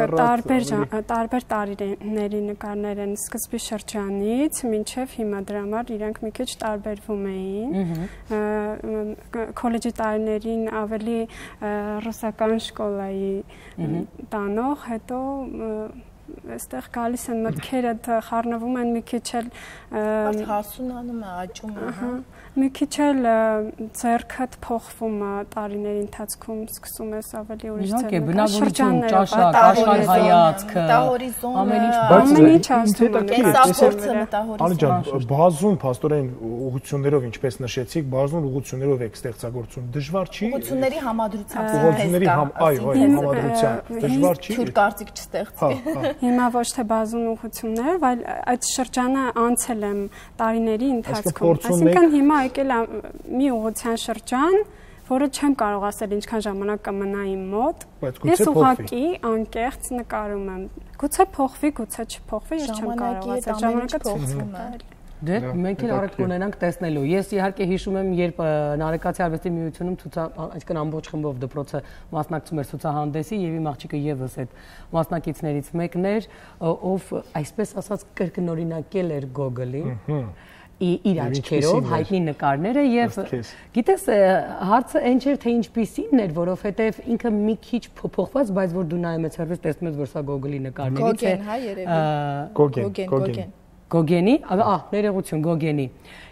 տարբեր տարիների նկարներ են, սկզբի շրջանից մինչև հիմա, դրա համար իրենք մի քիչ տարբերվում էին։ Քոլեջի տարիներին ավելի ռուսական շկոլայի տանող, հետո այստեղ գալիս են մտքերը, խառնվում են մի քիչ էլ հասունանում է, աճում է, մի քիչ էլ ձեռքդ փոխվում է տարիների ընթացքում, սկսում ես ավելի ուրիշ ձեռք բնավորություն, ճաշակ, աշխարհայացքը, ամեն ինչ ասում եմ, կենսափորձը մտահորիզոնտ։ Ալիջան, բազում փաստորեն ուղղություններով, ինչպես նշեցիք, բազում ուղղություններով եք ստեղծագործում, դժվար չի։ Ուղղությունների համադրությամբ, դժվար չի։ Թյուր կարծիք չստեղծվի։ Հիմա ոչ թե բազում ուղղություններով, այլ այդ շրջանը անցել եմ տարիների ընթացքում։ Այսինքն հիմա եկել է մի ուղղության շրջան, որը չեմ կարող ասել ինչքան ժամանակ կմնա իմ մոտ։ Ես ուղղակի անկեղծ նկարում եմ։ Գուցե փոխվի, գուցե չփոխվի, ես չեմ կարող ասել, ժամանակը փոխվում է։ Դե մենք էլ առիթ կունենանք տեսնելու։ Ես իհարկե հիշում եմ, երբ Նարեկացի արվեստի միությունում այսինքն ամբողջ խմբով դպրոցը մասնակցում էր ցուցահանդեսի եւ իմ աղջիկը եւս այդ մասնակիցներից մեկն էր, ով այսպես ասած կրկնօրինակել էր Գոգոլին իր աչքերով հայտնի նկարները եւ գիտես հարցը այն չէր թե ինչպիսին էր, որովհետեւ ինքը մի քիչ փոփոխված, բայց որ դու նայում ես հերվես տեսնում ես որ սա Գոգոլի նկարներից է Գոգենի, ներողություն, Գոգենի։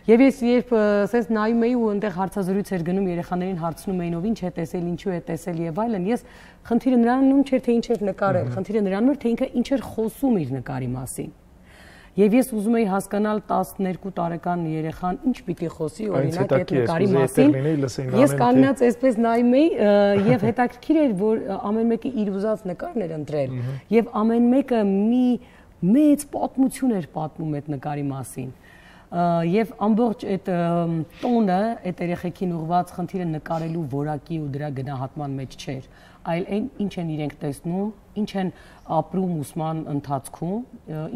Եվ ես երբ ասես նայում էի ու այնտեղ հարցազրույց էր գնում, երեխաներին հարցնում էին ով ինչ է տեսել, ինչու է տեսել եւ այլն, ես խնդիրը նրանում չէր թե ինչ էր նկարել, խնդիրը նրանում էր թե ինքը ինչ էր խոսում իր նկարի մասին։ Եվ ես ուզում էի հասկանալ 12 տարեկան երեխան ինչ պիտի խոսի օրինակ այդ նկարի մասին։ Ես կանգնած այսպես նայում էի եւ հետաքրքիր էր որ ամեն մեկը իր ուզած նկարն էր ընտրել եւ ամեն մեկը մի մեծ պատմություն էր պատմում այդ նկարի մասին։ Եվ ամբողջ այդ տոնը այդ երեխեքին ուղղված խնդիրը նկարելու որակի ու դրա գնահատման մեջ չէր, այլ այն ինչ են իրենք տեսնում, ինչ են ապրում ուսման ընթացքում,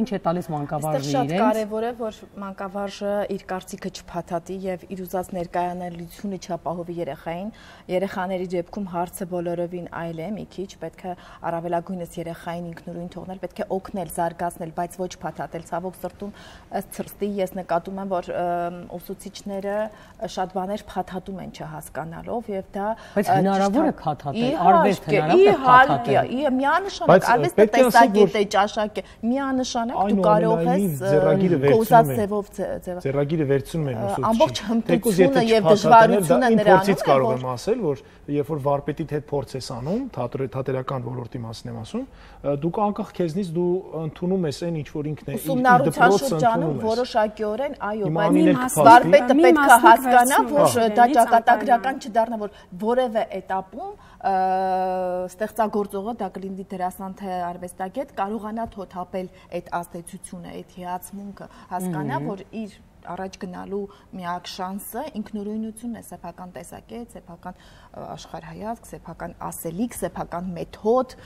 ինչ է տալիս մանկավարժը իրենց։ Այստեղ շատ կարևոր է, որ մանկավարժը իր կարծիքը չփաթաթի եւ իր ուզած ներկայանալությունը չապահովի երեխային։ Երեխաների դեպքում հարցը բոլորովին այլ է, մի քիչ պետք է առավելագույնս երեխային ինքնուրույն թողնել, պետք է օգնել, զարգացնել, բայց ոչ փաթաթել։ Ցավոք սրտում ըստ ցրտի ես նկատում եմ, որ ուսուցիչները շատ բաներ փաթաթում են չհասկանալով եւ դա բայց հնարավոր է փաթաթել, արվեստ հնարավոր է փաթաթել։ Միանշանակ արվեստը տեսակետ է, ճաշակ է, միանշանակ դու կարող ես կոզած ձևով ձեռագիրը վերցնում են ուսուցիչը։ Ամբողջ հմտությունը եւ դժվարությունը նրանից կարող եմ ասել, որ երբ որ վարպետիդ հետ փորձ ես անում, թատերական ոլորտի մասին եմ ասում, դու անկախ քեզնից դու ընդունում ես այն ինչ որ ինքն է ուսումնառության շրջանում որոշակիորեն, այո, բայց վարպետը պետք է հասկանա, որ դա ճակատագրական չդառնա, որ որևէ этаպում ստեղծագործողը դա կլինի դերասան թե արվեստագետ կարողանա թոթափել այդ ազդեցությունը, այդ հիացմունքը, հասկանա, որ իր առաջ գնալու միակ շանսը ինքնուրույնությունն է, սեփական տեսակետ, սեփական աշխարհայացք, սեփական ասելիք, սեփական մեթոդ,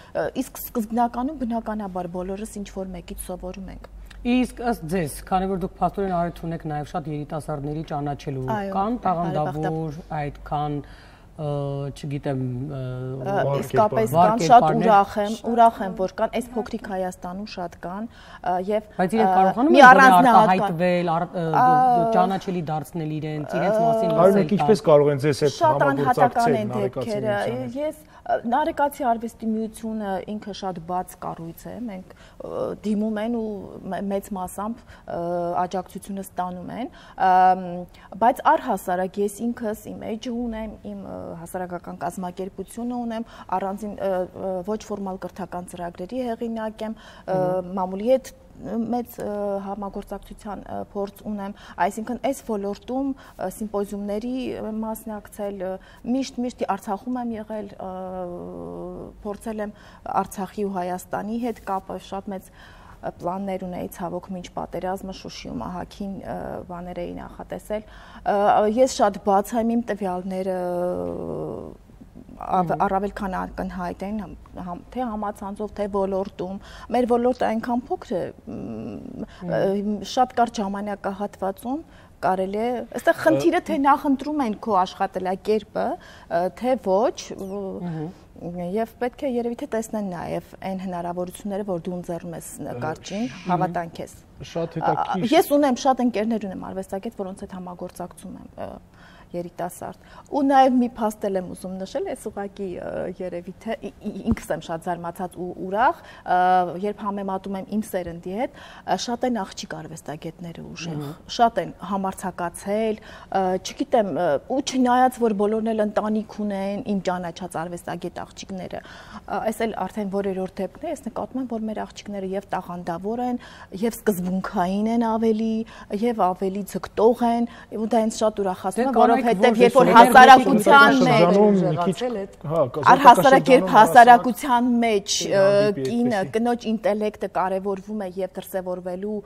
իսկ սկզբնականում բնականաբար բոլորս ինչ որ մեկից սովորում ենք։ Իսկ ըստ ձեզ, քանի որ դուք փաստորեն արիթ ունեք նաև շատ երիտասարդների ճանաչելու, կան տաղանդավոր այդքան չգիտեմ իսկապես կան, շատ ուրախ եմ, որ կան, այս փոքրիկ Հայաստանում շատ կան եւ բայց իրենք կարողանում են արտահայտվել, ճանաչելի դարձնել իրենց մասին ասել։ Ինչպես կարող են ձեզ այդ համագործակցել Նարեկացի։ Ես Նարեկացի արվեստի միությունը ինքը շատ բաց կառույց է, մենք դիմում են ու մեծ մասամբ աջակցությունը ստանում են, բայց առհասարակ ես ինքս իմ էջը ունեմ, իմ հասարակական կազմակերպությունը ունեմ, առանձին ոչ ֆորմալ կրթական ծրագրերի հեղինակ եմ, մամուլի հետ մեծ համագործակցության փորձ ունեմ, այսինքն այս ոլորտում սիմպոզիումների մասնակցել, միշտ Արցախում եմ եղել, փորձել եմ Արցախի ու Հայաստանի հետ կապը, շատ մեծ պլաններ ունեի, ցավոք մինչ պատերազմը Շուշիում ահագին բաներ էի նախատեսել, ես շատ բաց եմ, իմ տվյալները առավել քան ակնհայտ են թե համացանցով, թե ոլորտում, մեր ոլորտը այնքան փոքր է, շատ կարճ ժամանակահատվածում կարելի է, այստեղ խնդիրը թե նախընտրում են քո աշխատելակերպը, թե ոչ, եւ պետք է երևի թե տեսնեն նաեւ այն հնարավորությունները, որ դու ընձեռում ես նկարչին, հավատան քեզ։ Շատ հետաքրքիր։ Ես ունեմ շատ ընկերներ ունեմ արվեստագետ, որոնց հետ համագործակցում եմ։ երիտասարդ։ Ու նաև մի փաստ եմ ուզում նշել, այս ուղղակի երևի թե ինքս եմ շատ զարմացած ու ուրախ, երբ համեմատում եմ իմ սերնդի հետ, շատ են աղջիկ արվեստագետները ուժեղ, շատ են համարձակացել, չգիտեմ, ու չնայած որ բոլորն էլ ընտանիք ունեն, իմ ճանաչած արվեստագետ աղջիկները, այս էլ արդեն որերորդ դեպքն է, ես նկատում եմ, որ մեր աղջիկները եւ տաղանդավոր են, եւ սկզբունքային են ավելի, եւ ավելի ձգտող են, ու դա ինձ շատ ուրախացնում է, որովհետեւ երբ որ հասարակության մեջ կինը կնոջ ինտելեկտը կարևորվում է եւ դրսեւորվելու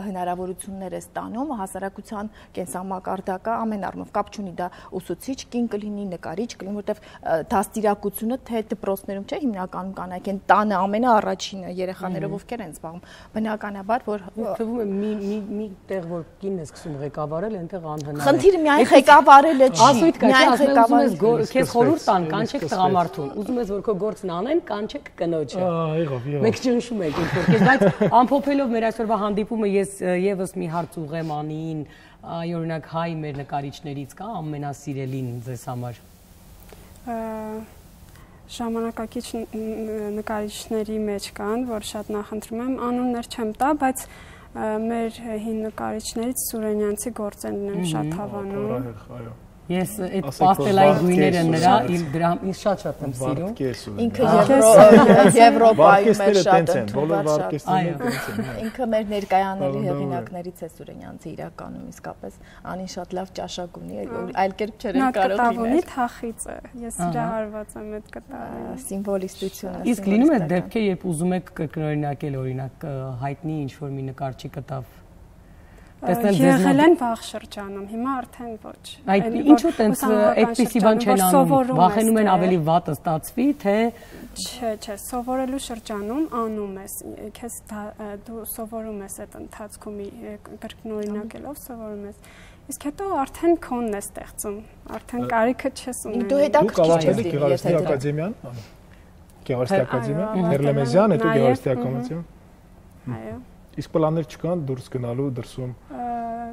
հնարավորություններ է ստանում, հասարակության կենսամակարդակը ամեն առումով կապ չունի, դա ուսուցիչ կին կլինի, նկարիչ կլինի, որովհետեւ դաստիարակությունը թե դպրոցներում չէ հիմնականում կանայք են տանը ամենաառաջինը երեխաներով ովքեր են զբաղվում, բնականաբար որ թվում է մի տեղ որ կինն է սկսում ղեկավարել, այնտեղ անհնար է։ Խնդիրը միայն ղեկավարելը չի, ասույթ կա, ասում ես քեզ խորհուրդ տան, կանչեք տղամարդուն, ուզում ես որ քո գործն անեն, կանչեք կնոջը։ Մենք ճնշում ենք ինչ որ քեզ, բայց ամփոփելով մեր այսօրվա հանդիպումը ես եւս մի հարց ուղեմ Անին, օրինակ հայ մեր նկարիչներից կա ամենասիրելին ձեզ համար։ Ժամանակակից նկարիչների մեջ կան, որ շատ նախընտրում եմ, անուններ չեմ տա, բայց մեր հին նկարիչներից Սուրենյանցի գործերն եմ շատ հավանում։ Ես այդ պաստելային գույները նրա ինձ շատ եմ սիրում։ Ինքը Եվրոպայում է շատ ընդունված։ Ինքը մեր ներկայաների հեղինակներից է Սուրենյանցի իրականում իսկապես Անին շատ լավ ճաշակ ունի, այլ կերպ չէր կարող լինել։ Կտավունի թախիծ է։ Ես սիրահարված եմ այդ կտավի սիմվոլիստությունը։ Իսկ լինում է դեպքեր, երբ ուզում եք կրկնօրինակել օրինակ հայտնի ինչ որ մի նկարչի կտավ Եղել են վաղ շրջանում, հիմա արդեն ոչ։ Այդ ինչու տենց այդպիսի բան չեն անում, վախենում են ավելի վատը ստացվի, թե Չէ, սովորելու շրջանում անում ես, քեզ դու սովորում ես այդ ընթացքում կրկնօրինակելով սովորում ես։ Իսկ հետո արդեն քոնն է ստեղծում, արդեն կարիքը չես ունենում։ Դու հետաքրքիր ես Գեղարվեստի ակադեմիան, Գեղարվեստի ակադեմիա, Հերլեմեզյան, հետո Գեղարվեստի ակադեմիա։ Այո։ Իսկ պլաններ չկան դուրս գնալու դրսում։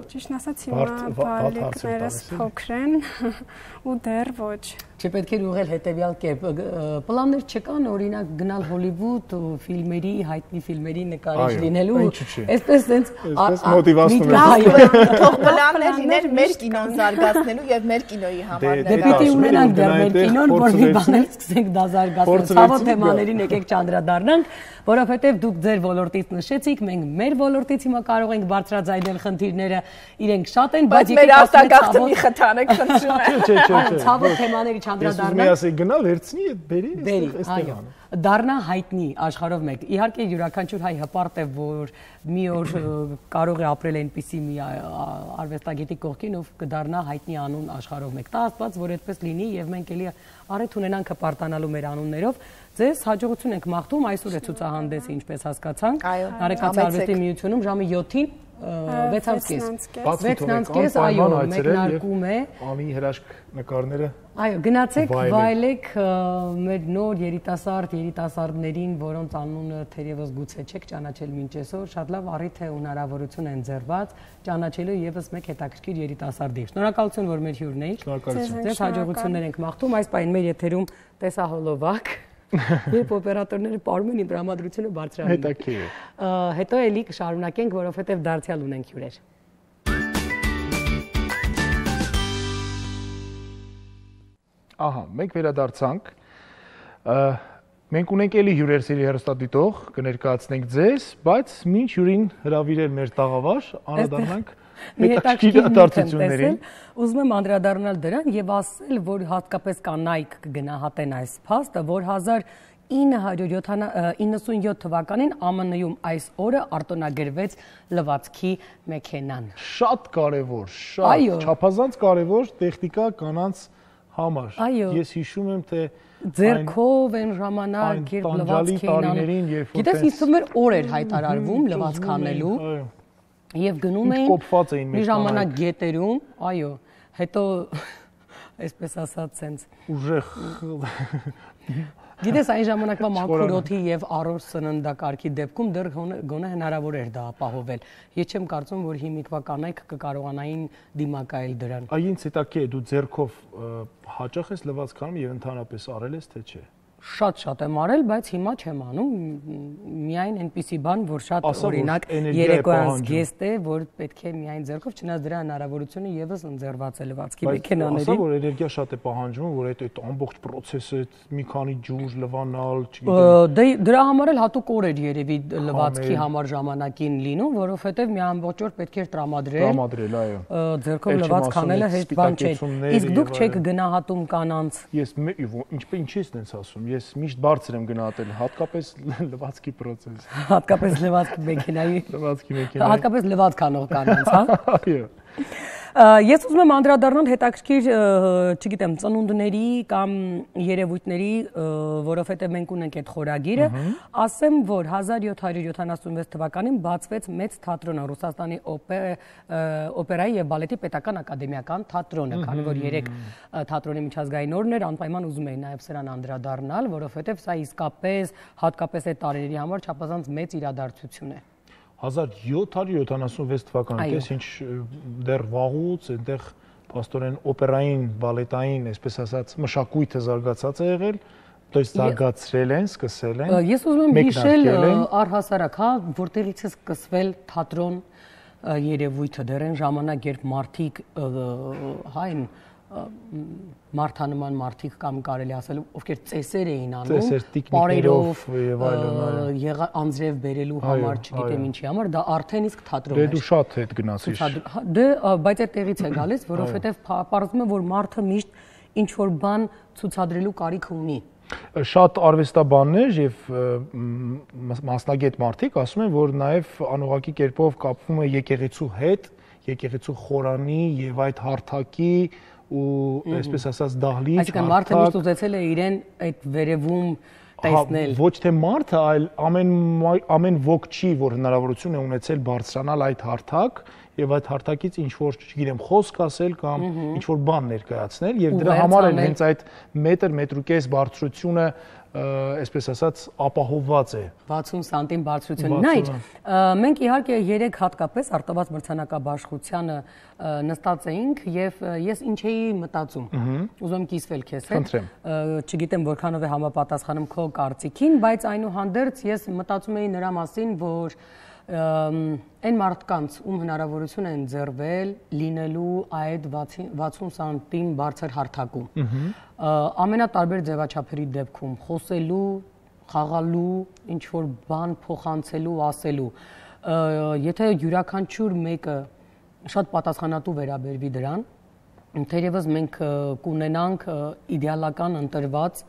Ճիշտ ասած հիմա բալիկներս փոքր են ու դեռ ոչ։ Չպետք է ուղղել հետևյալ կերպ պլաններ չկան օրինակ գնալ Հոլիվուդ ֆիլմերի հայտնի ֆիլմերի նկարիչ լինելու այսպես sense մոտիվացնում է թող պլաններ լիներ մեր կինոն զարգացնելու եւ մեր կինոյի համար դե պիտի ունենանք դեռ մեր կինոն որ մի բաներ սկսենք դա զարգացնել ցավոտ թեմաներին եկեք չանդրադառնանք որովհետեւ դուք ձեր ոլորտից նշեցիք մենք մեր ոլորտից հիմա կարող ենք բարձրաձայնել խնդիրները իրենք շատ են բայց մեր արտագաղթը մի խթանեք խնդրում եմ ցավոտ թեմաների չանդրադառնանք ես ասի գնա վերցնի այդ բերի այստեղ անը դառնա հայտնի աշխարհով մեկ իհարկե յուրաքանչյուր հայ հպարտ է որ մի օր կարող է ապրել այնպիսի մի արվեստագետի կողքին ով կդառնա հայտնի անուն աշխարհով մեկ տա աստված որ այդպես լինի եւ մենք էլի առիթ ունենանք հպարտանալու մեր անուններով ձեզ հաջողություն ենք մաղթում այսօր է ցուցահանդեսը ինչպես հասկացանք Նարեկացի արվեստի միությունում ժամը 7-ին 6:30 այո մեկնարկում է Անի հրաշք նկարները այո գնացեք վայելեք մեր նոր երիտասարդներին որոնց անունը թերևս գուցե չեք ճանաչել մինչ այսօր շատ լավ առիթ է ու հնարավորություն է ընձեռված ճանաչելու եւս մեկ հետաքրքիր երիտասարդի շնորհակալություն որ մեր հյուրն էիք ձեզ հաջողություններ ենք մաղթում այս պահին մեր եթերում տեսահոլովակ Երբ օպերատորները պարում են իմ տրամադրությունը բարձրանում։ Հետաքրքիր է։ Հետո էլի կշարունակենք, որովհետև դարձյալ ունենք հյուրեր։ Ահա, մենք վերադարձանք։ Մենք ունենք էլի հյուրեր սիրելի հեռուստադիտող, կներկայացնենք ձեզ, բայց մինչ հյուրին հրավիրել մեր տաղավար, անդրադառնանք հետաքրքիր դարձություններին։ Ուզում եմ անդրադառնալ դրան եւ ասել, որ հատկապես կանայք կգնահատեն այս փաստը, որ 1997 թվականին ԱՄՆ-ում այս օրը արտոնագրվեց լվացքի մեքենան։ Շատ կարևոր, շատ չափազանց կարևոր տեխնիկա կանանց համար։ Ես հիշում եմ, թե ձեռքով են ժամանակ երբ լվացք էին անում։ Գիտես, ինձ թվում էր օր էր հայտարարվում լվացք անելու։ Եվ գնում էին մի ժամանակ գետերում, այո, հետո այսպես ասած sense ուժեղ Գիտես, այն ժամանակվա մաքրոթի եւ առողջ սննդակարգի դեպքում դեռ գոնե հնարավոր էր դա ապահովել։ Ես չեմ կարծում, որ հիմիկվա կանայք կկարողանային դիմակայել դրան։ Այ ինձ հետաքրքիր է, դու ձեռքով հաճախ ես լվացք անում եւ ընդհանրապես արել ես թե չէ։ Շատ եմ արել, բայց հիմա չեմ անում, միայն այնպիսի բան, որ շատ օրինակ երեկոյան զգեստ է, որ պետք է միայն ձեռքով, չնայած դրա հնարավորությունը եւս ընձեռված է լվացքի մեքենաներին։ Ասա որ էներգիա շատ է պահանջվում, որ այդ ամբողջ process-ը մի քանի ջուր լվանալ, չգիտեմ։ Դրա համար էլ հատուկ օր էր երևի լվացքի համար ժամանակին լինում, որովհետեւ մի ամբողջ օր պետք էր տրամադրել, այո։ Ձեռքով լվացք անելը հեշտ բան չէ։ Իսկ դուք չեք գնահատում կանանց։ Ես ինչի՞ ես ասում, ես միշտ բարձր եմ գնահատել, հատկապես լվացքի process։ Հատկապես լվացքի մեքենայի։ Լվացքի մեքենայի։ Հատկապես լվացք անող կանանց, հա։ Այո։ Ես ուզում եմ անդրադառնալ հետաքրքիր, չգիտեմ, ծնունդների կամ երևույթների, որովհետև մենք ունենք այդ խորագիրը, ասեմ, որ 1776 թվականին բացվեց մեծ թատրոնը, Ռուսաստանի օպերայի եւ բալետի պետական ակադեմիական թատրոնը, քանի որ 3 թատրոնի միջազգային օրն էր, անպայման ուզում էի նաեւ սրան անդրադառնալ, որովհետև սա իսկապես հատկապես այդ տարիների համար չափազանց մեծ իրադարձություն է։ 1776 թվականին, ես ինչ դեռ վաղուց այնտեղ փաստորեն օպերային, բալետային, այսպես ասած, մշակույթը զարգացած է եղել, то есть զարգացրել են, սկսել են։ Ես ուզում եմ հիշել առհասարակ, հա, որտեղից է սկսվել թատրոն երևույթը, դեռ այն ժամանակ, երբ մարդիկ հայն մարդանման մարդիկ կամ կարելի ասել, ովքեր ծեսեր էին անում, պարերով եւ անձրև բերելու համար, չգիտեմ ինչի համար, դա արդեն իսկ թատրոն էր։ Դե դու շատ հետ գնացիր։ Դե բայց այդ տեղից է գալիս, որովհետեւ պարզվում է, որ մարդը միշտ ինչ որ բան ցուցադրելու կարիք ունի։ Շատ արվեստաբաններ եւ մասնագետ մարդիկ ասում են, որ նաեւ անուղակի կերպով կապվում է եկեղեցու հետ, եկեղեցու խորանի եւ այդ հարթակի ու այսպես ասած դահլիճ, այսինքն մարդը միշտ ուզեցել է իրեն այդ վերևում տեսնել։ Ոչ թե մարդը, այլ ամեն ոք չի, որ հնարավորություն է ունեցել բարձրանալ այդ հարթակ եւ այդ հարթակից ինչ որ, չգիտեմ, խոսք ասել կամ ինչ որ բան ներկայացնել եւ դրա համար էլ հենց այդ մետր ու կես բարձրությունը այսպես ասած ապահովված է 60 սանտիմ բարձրություն։ Նայր, մենք իհարկե 3 հատկապես արտավազ մրցանակաբաշխությանը նստած էինք եւ ես ինչ էի մտածում։ Ուզում եմ կիսվել քեզ հետ։ Չգիտեմ որքանով է համապատասխանում քո կարծիքին, բայց այնուհանդերձ ես մտածում էի նրա մասին, որ այն մարդկանց, ում հնարավորություն է ընձեռվել լինելու այդ 60 սանտիմ բարձր հարթակում, ամենատարբեր ձևաչափերի դեպքում, խոսելու, խաղալու, ինչ-որ բան փոխանցելու, ասելու, եթե յուրաքանչյուր մեկը շատ պատասխանատու վերաբերվի դրան, թերևս մենք կունենանք իդեալական ընտրված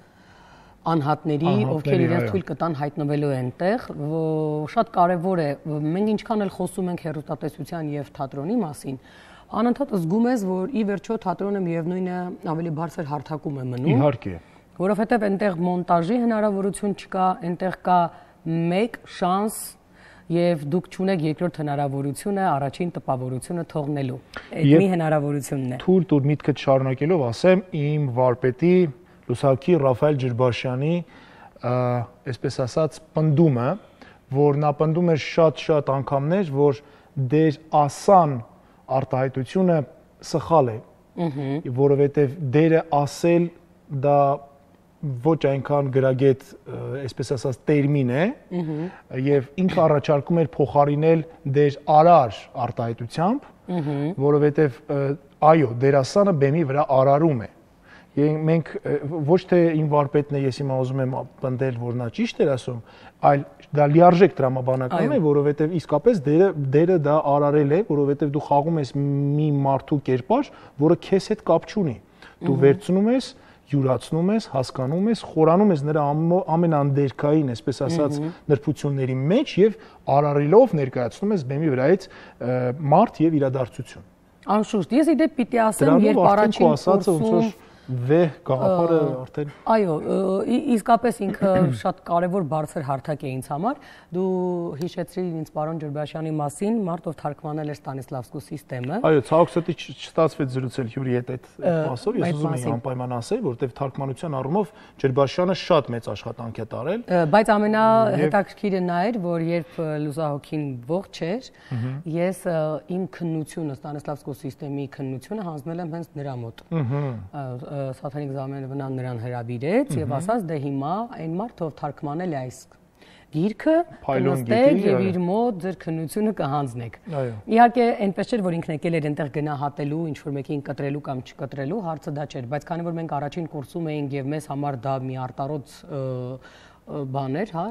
անհատների, ովքեր իրենց թույլ կտան հայտնվելու այնտեղ, շատ կարևոր է, մենք ինչքան էլ խոսում ենք հեռուստատեսության եւ թատրոնի մասին, անընդհատ զգում ես, որ ի վերջո թատրոնը միևնույնն է ավելի բարձր հարթակում է մնում։ Իհարկե։ Որովհետեւ այնտեղ մոնտաժի հնարավորություն չկա, այնտեղ կա մեկ շանս եւ դուք չունեք երկրորդ հնարավորությունը, առաջին տպավորությունը թողնելու։ Այդ մի հնարավորությունն է։ Թույլ տուր միտքդ շարունակելով ասեմ իմ վարպետի լուսահոգի Ռաֆայել Ջրբաշյանի այսպես ասած պնդումը, որ նա պնդում էր շատ անգամներ, որ դեր ասան արտահայտությունը սխալ է, որովհետև դերը ասել դա ոչ այնքան գրագետ, այսպես ասած, տերմին է, եւ ինքը առաջարկում էր փոխարինել դեր արար արտահայտությամբ, որովհետև այո, դերասանը բեմի վրա արարում է։ Մենք ոչ թե իմ վարպետն է, ես հիմա ուզում եմ պնդել, որ նա ճիշտ էր ասում, այլ դա լիարժեք տրամաբանական է, որովհետև իսկապես դերը դա արարել է, որովհետև դու խաղում ես մի մարդու կերպար, որը քեզ հետ կապ չունի։ Դու վերցնում ես, յուրացնում ես, հասկանում ես, խորանում ես նրա ամենանդերքային, այսպես ասած, նրբությունների մեջ եւ արարելով ներկայացնում ես բեմի վրայից մարդ եւ իրադարձություն։ Անշուշտ, ես իդեպ պիտի ասեմ, երբ առաջին վեհ գաղափարը արդեն Այո, իսկապես ինքը շատ կարևոր բարձր հարթակ է ինձ համար։ Դու հիշեցրիր ինձ պարոն Ջրբաշյանի մասին, մարդ ով թարգմանել էր Ստանիսլավսկու սիստեմը։ Այո, ցավոքսոտի չստացվեց զրուցել Յուրի հետ այդ մասով, ես ուզում եի անպայման ասել, որովհետև թարգմանության առումով Ջրբաշյանը շատ մեծ աշխատանք է տարել։ Բայց ամենահետաքրքիրը նա էր, որ երբ լուսահոգին ողջ էր, ես իմ քննությունը, Ստանիսլավսկու սիստեմի քննությունը հանձնել եմ հենց նրա մոտ։ Սաթանիկ Զամենովն նրան հրավիրեց եւ ասաց դե հիմա այն մարդը ով թարգմանել է այս գիրքը կնստեք եւ իր մոտ ձեր քննությունը կհանձնեք։ Իհարկե այնպես չէր որ ինքն եկել էր այնտեղ գնահատելու ինչ որ մեկին կտրելու կամ չկտրելու, հարցը դա չէր, բայց քանի որ մենք առաջին կուրսում էինք եւ մեզ համար դա մի արտարոց բան էր, հա,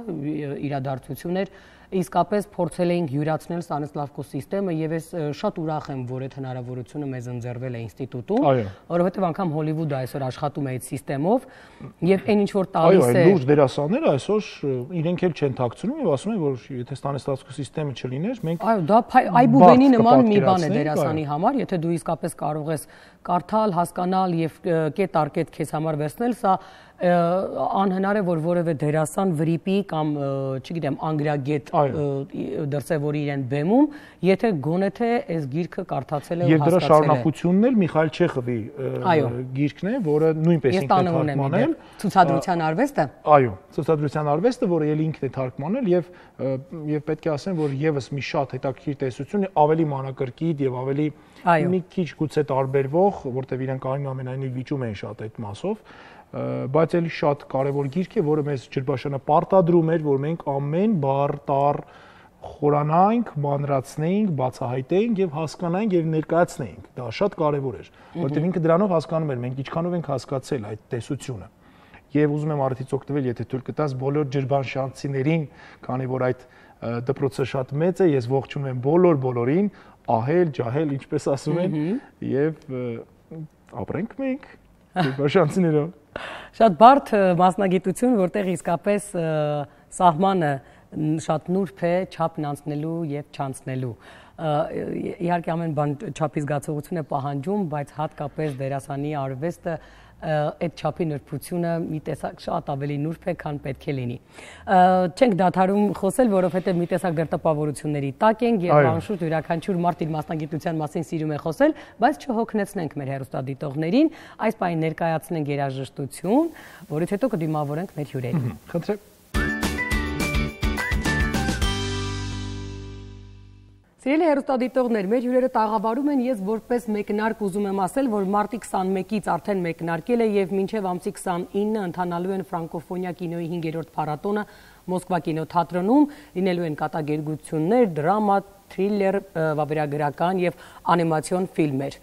իրադարձություն էր, իսկապես փորձել էինք յուրացնել Ստանիսլավսկու սիստեմը եւ ես շատ ուրախ եմ, որ այդ հնարավորությունը մեզ ընձեռվել է ինստիտուտում, որովհետեւ անգամ Հոլիվուդը այսօր աշխատում է այդ սիստեմով եւ այն ինչ որ տալիս է։ Այո, լուրջ դերասանները այսօր իրենք էլ չեն թաքցնում եւ ասում են, որ եթե Ստանիսլավսկու սիստեմը չլիներ, մենք այո, դա այբուբենի նման մի բան է դերասանի համար, եթե դու իսկապես կարող ես կարդալ, հասկանալ եւ կետ առ կետ քեզ համար վերցնել, սա անհնար է որ որևէ դերասան վրիպի կամ չգիտեմ անգրագետ դրսևորի իրեն բեմում, եթե գոնե թե այս գիրքը կարդացել է ու հասկացել է։ Եվ դրա շարունակությունն էլ Միխայել Չեխովի գիրքն է, որը նույնպես ինքն է թարգմանել։ Ցուցադրության արվեստը։ Այո, ցուցադրության արվեստը, որը ել ինքն է թարգմանել եւ պետք է ասեմ, որ եւս մի շատ հետաքրքիր տեսություն է, ավելի մանրակրկիտ եւ ավելի մի քիչ գուցե տարբերվող, որտեղ իրենք այնուամենայնիվ վիճում են շատ այդ մասով, բայց էլի շատ կարևոր գիրք է, որը մեզ Ջրբաշյանը պարտադրում էր, որ մենք ամեն բառ տառ խորանայինք, մանրացնեինք, բացահայտեինք եւ հասկանայինք եւ ներկայացնեինք։ Դա շատ կարևոր էր, որտեղ ինքը դրանով հասկանում էր, մենք ինչքանով ենք հասկացել այդ տեսությունը։ Եվ ուզում եմ արդից օգտվել, եթե թույլ կտաս բոլոր ջրբաշյանցիներին, քանի որ այդ դպրոցը շատ մեծ է, ես ողջունում եմ բոլորին, ահել, ջահել, ինչպես ասում են, եւ ապրենք մենք ջրբաշյանցիներով։ Շատ բարդ մասնագիտություն, որտեղ իսկապես սահմանը շատ նուրբ է չափն անցնելու եւ չանցնելու։ Իհարկե ամեն բան չափի զգացողություն է պահանջում, բայց հատկապես դերասանի արվեստը այդ չափի նրբությունը մի տեսակ շատ ավելի նուրբ է, քան պետք է լինի։ Չենք դադարում խոսել, որովհետև մի տեսակ դեռ տպավորությունների տակ ենք եւ անշուշտ յուրաքանչյուր մարդ իր մասնագիտության մասին սիրում է խոսել, բայց չհոգնեցնենք մեր հեռուստադիտողներին, այս պահին ներկայացնենք երաժշտություն, որից հետո կդիմավորենք մեր հյուրերին։ Խնդրեմ։ Սիրելի հեռուստադիտողներ, մեր հյուրերը տաղավարում են, ես որպես մեկնարկ ուզում եմ ասել, որ մարտի 21-ից արդեն մեկնարկել է եւ մինչեւ ամսի 29-ը ընթանալու են ֆրանկոֆոնիա կինոյի 5-րդ փառատոնը Մոսկվա կինոթատրոնում, լինելու են կատակերգություններ, դրամա, թրիլեր, վավերագրական եւ անիմացիոն ֆիլմեր։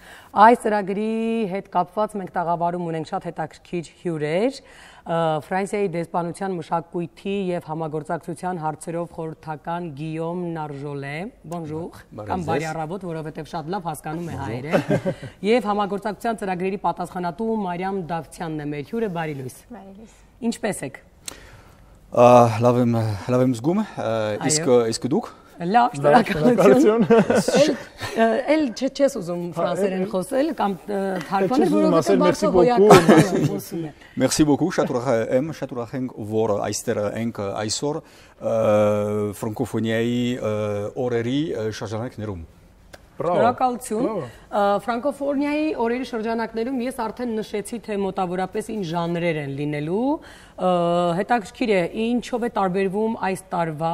Այս ծրագրի հետ կապված մենք տաղավարում ունենք շատ հետաքրքիր հյուրեր, Ֆրանսիայի դեսպանության մշակույթի եւ համագործակցության հարցերով խորհրդական Գիյոմ Նարժոլե, bonjour, կամ բարի առավոտ, որովհետեւ շատ լավ հասկանում է հայերեն, եւ համագործակցության ծրագրերի պատասխանատու Մարիամ Դավթյանն է մեր հյուրը, բարի լույս։ Բարի լույս։ Ինչպե՞ս եք։ Լավ եմ զգում, իսկ դուք։ Լավ, շնորհակալություն։ Էլ չես ուզում ֆրանսերեն խոսել կամ թարգմանել, որովհետև բարձր հոյականում խոսում է։ Merci beaucoup, շատ ուրախ ենք, որ այստեղ ենք այսօր ֆրանկոֆոնիայի օրերի շրջանակներում։ Շնորհակալություն։ Ֆրանկոֆոնիայի օրերի շրջանակներում ես արդեն նշեցի, թե մոտավորապես ինչ ժանրեր են լինելու։ Հետաքրքիր է, ինչով է տարբերվում այս տարվա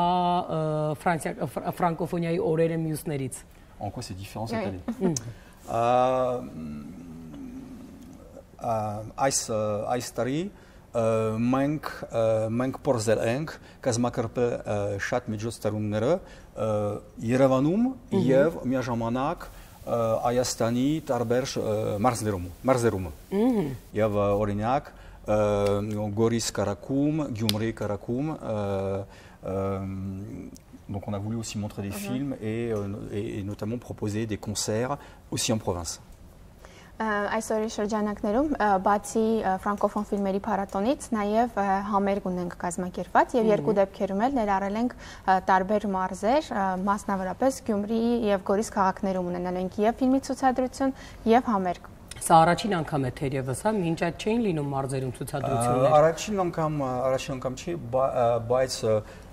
ֆրանկոֆոնիայի օրերը մյուսներից։ En quoi c'est différent cette année? Այս տարի մենք փորձել ենք կազմակերպել շատ միջոցառումները Երևանում եւ միաժամանակ Հայաստանի տարբեր մարզերում։ Եվ օրինակ Գորիս Կարակում, Գյումրի Կարակում, donc on a voulu aussi montrer des films et notamment proposer des concerts aussi en province. Այսօրի շրջանակներում բացի ֆրանկոֆոն ֆիլմերի փառատոնից նաև համերգ ունենք կազմակերպված եւ երկու դեպքերում էլ ներառել ենք տարբեր մարզեր, մասնավորապես Գյումրի եւ Գորիս քաղաքներում ունենալ ենք եւ ֆիլմի ցուցադրություն եւ համերգ։ Սա առաջին անգամ է թերևս, հա, մինչ այդ չէին լինում մարզերում ցուցադրություններ։ Առաջին անգամ չի, բայց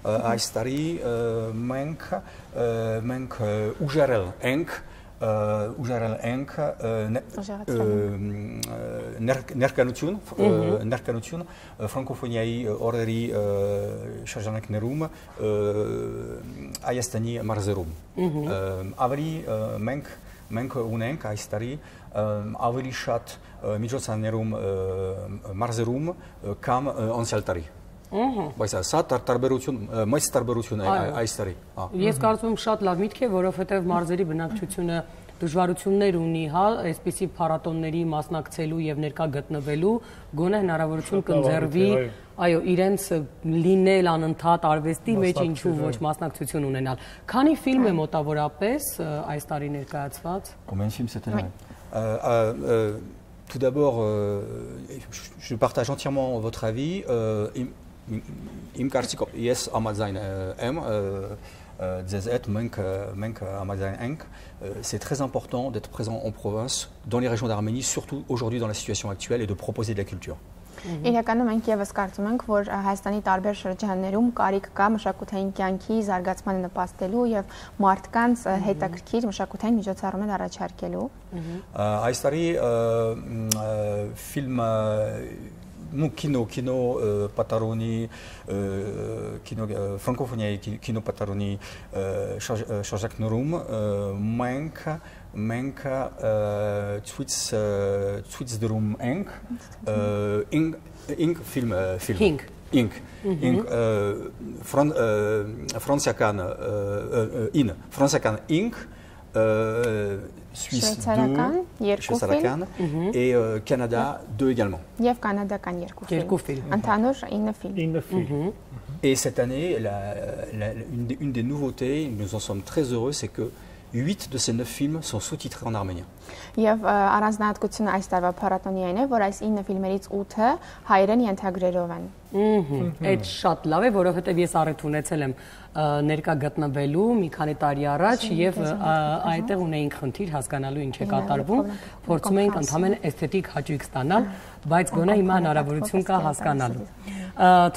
այս տարի մենք ուժերել ենք ներկայություն ֆրանկոֆոնիայի օրերի շրջանակներում Հայաստանի մարզերում ավելի մենք ունենք այս տարի ավելի շատ միջոցառումներում մարզերում կամ անցյալ տարի բայց սա մեծ տարբերություն է այս տարի Ես կարծում եմ շատ լավ միտք է, որովհետև մարզերի բնակչությունը դժվարություններ ունի, հա, այսպիսի փառատոնների մասնակցելու եւ ներկա գտնվելու, գոնե հնարավորություն կընձեռվի, այո, իրենց լինել անընդհատ արվեստի մեջ ինչու ոչ մասնակցություն ունենալ։ Քանի ֆիլմ է մոտավորապես այս տարի ներկայացված։ Combien de films cette année Tout d'abord, je partage entièrement votre avis. Im կարծիք ես ամաձայն եմ ձեզ հետ մենք ամաձայն ենք c'est très important d'être présent en province dans les régions d'Arménie surtout aujourd'hui dans la situation actuelle et de proposer de la culture. Իրականում մենք եւս կարծում ենք, որ Հայաստանի տարբեր շրջաններում կարիք կա մշակութային կյանքի զարգացմանը նպաստելու եւ մարդկանց հետաքրքիր մշակութային միջոցառումներ առաջարկելու։ Այս տարի ֆիլմ կինո պատարոնի ֆրանկոֆոնիայի կինո պատարոնի շրջակներում մենք ցույց դրում ենք ինք ֆիլմ ֆրանսիական ինք Suisse 2, Շվեյցարական et Canada 2 également. Եվ կանադական երկու ֆիլմ։ Ընդհանուր 9 ֆիլմ։ Et cette année, une des nouveautés, nous en sommes très heureux, c'est que 8 de ces 9 films sont sous-titrés en arménien. Եվ առանձնահատկությունը այս տարվա փառատոնի այն է, որ այս 9 ֆիլմերից 8-ը հայերեն ենթագրերով են։ Այդ շատ լավ է, որովհետև ես առիթ ունեցել եմ ներկա գտնվելու մի քանի տարի առաջ եւ այդտեղ ունեինք խնդիր հասկանալու ինչ է կատարվում, փորձում էինք ընդհանրեն էսթետիկ հաճույք ստանալ, բայց գոնե հիմա հնարավորություն կա հասկանալու։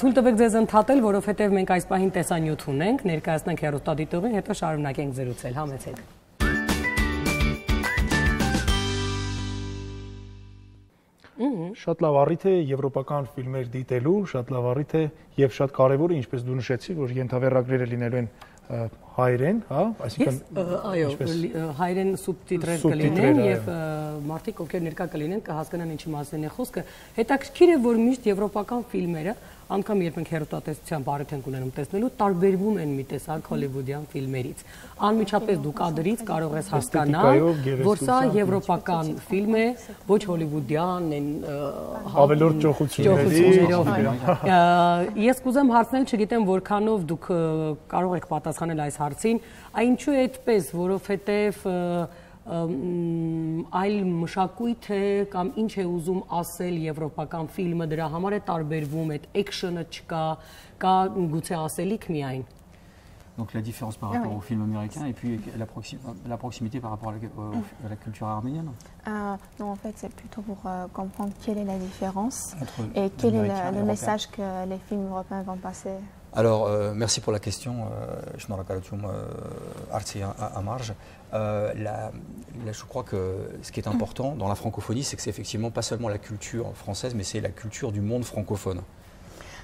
Թույլ տվեք ձեզ ընդհատել, որովհետև մենք այս պահին տեսանյութ ունենք, ներկայացնենք հեռուստադիտողին, հետո շարունակենք զրուցել, համեցեք։ Շատ լավ առիթ է եվրոպական ֆիլմեր դիտելու, շատ լավ առիթ է եւ շատ կարեւոր է, ինչպես դու նշեցի, որ ենթավերագրերը լինելու են հայերեն, հա, այսինքն այո, հայերեն սուբտիտրեր կլինեն եւ մարդիկ ովքեր ներկա կլինեն կհասկանան ինչի մասին է խոսքը։ Հետաքրքիր է, որ միշտ եվրոպական ֆիլմերը, անգամ երբ ենք հեռուստատեսության բարդ ենք ունենում տեսնելու, տարբերվում են մի տեսակ հոլիվուդյան ֆիլմերից։ Անմիջապես դու կադրից կարող ես հասկանալ, որ սա եվրոպական ֆիլմ է, ոչ հոլիվուդյան, ավելորդ ճոխություններով։ Ես կուզեմ հարցնել, չգիտեմ որքանով դուք կարող եք պատասխանել այս հարցին, այնչու է այդպես, որովհետև այլ մշակույթ է կամ ինչ է ուզում ասել եվրոպական ֆիլմը, դրա համար է տարբերվում, այդ էքշնը չկա, կա գուցե ասելիք միայն։ Donc la différence par rapport au film américain et puis la proximité par rapport à la culture arménienne. Non, en fait, c'est plutôt pour comprendre quelle est la différence et quel est le message que les films européens vont passer. Alors, merci pour la question, Arti à marge. Je crois que ce qui est important dans la francophonie, c'est que c'est effectivement pas seulement la culture française, mais c'est la culture du monde francophone.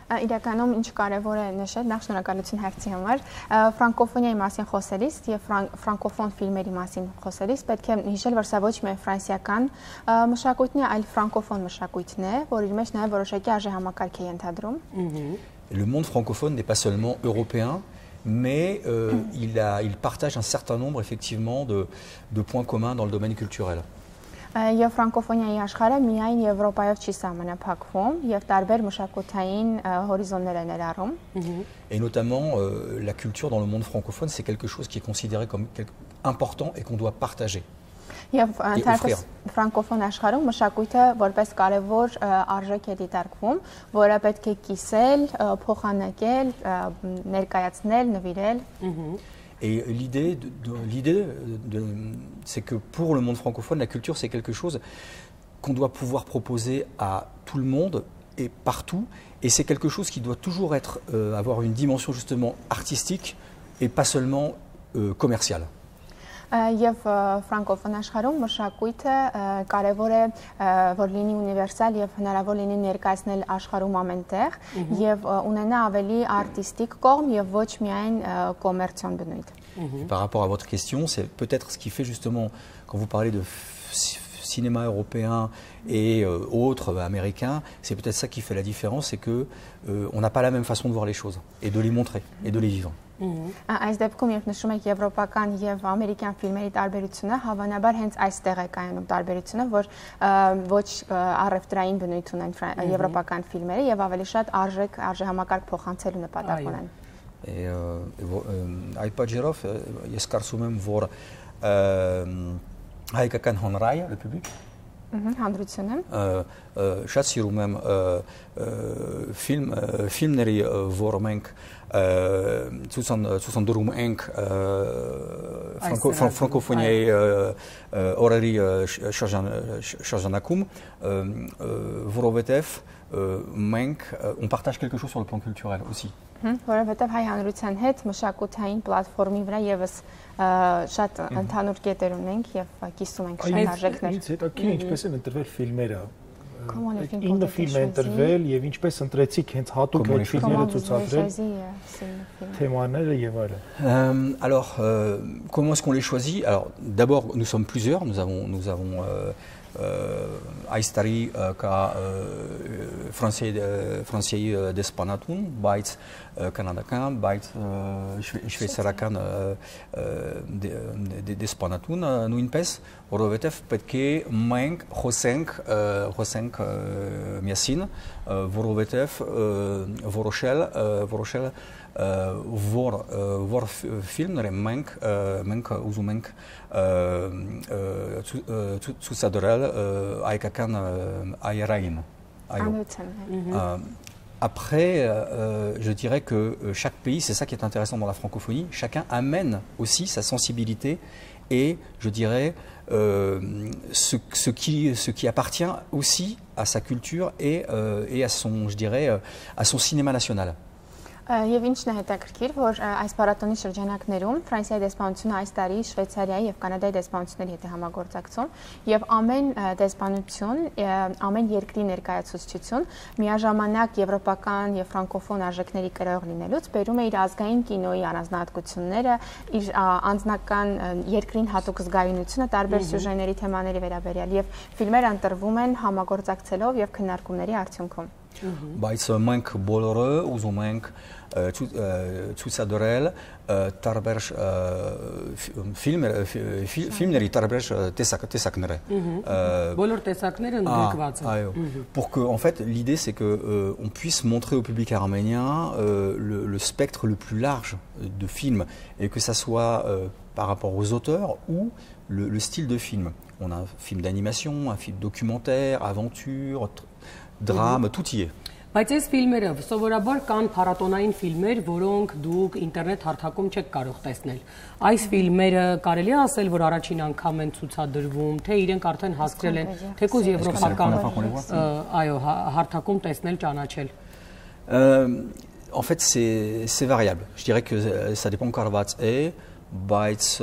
Իրականում ինչ կարևոր է նշել, նախ շնորհակալություն հարցի համար, ֆրանկոֆոնիայի մասին խոսելիս եւ ֆրանկոֆոն ֆիլմերի մասին խոսելիս պետք է հիշել, որ սա ոչ միայն ֆրանսիական մշակույթն է, այլ ֆրանկոֆոն մշակույթն է, որ իր մեջ նաեւ որոշակի արժեհամակարգ է ենթադրում։ Le monde francophone n'est pas seulement européen, mais il partage un certain nombre effectivement de points communs dans le domaine culturel. Եվ ֆրանկոֆոնիայի աշխարհը միայն Եվրոպայով չի սահմանափակվում եւ տարբեր մշակութային հորիզոններ է ներառում։ Et notamment la culture dans le monde francophone, c'est quelque chose qui est considéré comme important et qu'on doit partager. Եվ ընդհանրապես ֆրանկոֆոն աշխարհում մշակույթը որպես կարևոր արժեք է դիտարկվում, որը պետք է կիսել, փոխանակել, ներկայացնել, նվիրել։ Et l'idée, c'est que pour le monde francophone, la culture, c'est quelque chose qu'on doit pouvoir proposer à tout le monde et partout. Et c'est quelque chose qui doit toujours avoir une dimension justement artistique et pas seulement commerciale. Եվ ֆրանկոֆոն աշխարհում մշակույթը կարևոր է որ լինի ունիվերսալ եւ հնարավոր լինի ներկայացնել աշխարհում ամենտեղ եւ ունենա ավելի արտիստիկ կողմ եւ ոչ միայն կոմերցիոն բնույթ։ Par rapport à votre question, c'est peut-être ce qui fait justement quand vous parlez de cinéma européen et autres américains, c'est peut-être ça qui fait la différence, c'est que on n'a pas la même façon de voir les choses et de les montrer et de les vivre. Այս դեպքում երբ նշում եք եվրոպական եւ ամերիկյան ֆիլմերի տարբերությունը, հավանաբար հենց այստեղ է կայանում տարբերությունը, որ ոչ առևտրային բնույթ ունեն եվրոպական ֆիլմերը եւ ավելի շատ արժեհամակարգ փոխանցելու նպատակ ունեն։ Այդ պատճառով ես կարծում եմ, որ հայկական հանրայը, le public, հանրությունը շատ սիրում եմ ֆիլմների, որ մենք ցուցադրում ենք ֆրանկոֆոնիայի օրերի շրջանակում, որովհետև մենք on partage quelque chose sur le plan culturel aussi. Որովհետև հայ հանրության հետ մշակութային պլատֆորմի վրա եւս շատ ընդհանուր կետեր ունենք եւ կիսում ենք շատ արժեքներ։ Ինձ հետաքրքիր ինչպես են ընտրվել ֆիլմերը։ Ինը ֆիլմ է ընտրվել եւ ինչպես ընտրեցիք հենց հատուկ այդ ֆիլմերը ցուցադրել, թեմաները եւ այլն։ Alors, comment est-ce qu'on les choisit? Alors, d'abord, nous sommes plusieurs. Nous avons Aistari ca Franței Despanatun, Baitz Canadacan, Baitz Șvețaracan Despanatun, nu inpes, Orovetev petke Menk Hosenk Miasin, Vorovetev Voroshel vor filmere Menk Uzumenk Tsusadorel Aikakan Ayarain. Après, je dirais que chaque pays, c'est ça qui est intéressant dans la francophonie, chacun amène aussi sa sensibilité et, je dirais, ce qui appartient aussi à sa culture et à son, je dirais, à son cinéma national. Եվ ինչն է հետաքրքիր, որ այս փառատոնի շրջանակներում Ֆրանսիայի դեսպանությունը այս տարի Շվեյցարիայի եւ Կանադայի դեսպանությունների հետ է համագործակցում եւ ամեն դեսպանություն, ամեն երկրի ներկայացուցչություն միաժամանակ եվրոպական եւ ֆրանկոֆոն արժեքների կրող լինելուց բերում է իր ազգային կինոյի առանձնահատկությունները, իր անձնական երկրին հատուկ զգայունությունը տարբեր սյուժեների թեմաների վերաբերյալ եւ ֆիլմերը ընտրվում են համագործակցելով եւ քննարկումների արդյունքում։ Բայց մենք բոլորը ուզում ենք ցուցադրել տարբեր ֆիլմերի տարբեր տեսակները։ Բոլոր տեսակները ընդգրկված են։ Pour que, en fait, l'idée c'est que on puisse montrer au public arménien le spectre le plus large de films et que ça soit par rapport aux auteurs ou le style de film. On a un film d'animation, un film documentaire, aventure, drame, tout y est. Բայց այս ֆիլմերը սովորաբար կան փառատոնային ֆիլմեր, որոնք դուք ինտերնետ հարթակում չեք կարող տեսնել։ Այս ֆիլմերը կարելի է ասել, որ առաջին անգամ են ցուցադրվում, թե իրենք արդեն հասցրել են, թեկուզ եվրոպական այո, հարթակում տեսնել, ճանաչել։ En fait, c'est variable. Je dirais que ça dépend Karvats et Baitz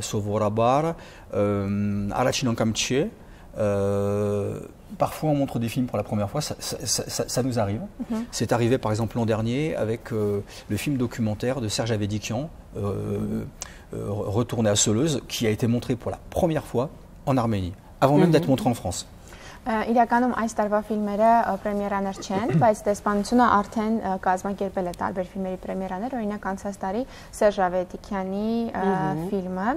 Sovораbar, առաջին անգամ չի։ Parfois, on montre des films pour la première fois, ça nous arrive. C'est arrivé par exemple l'an dernier avec le film documentaire de Serge Avedikian, Retourné à Seleuz, qui a été montré pour la première fois en Arménie, avant même d'être montré en France. Իրականում այս տարվա ֆիլմերը պրեմիերաներ չեն, բայց դեսպանությունը արդեն կազմակերպել է տարբեր ֆիլմերի պրեմիերաներ, օրինակ անցած տարի Սերժ Ավետիքյանի ֆիլմը,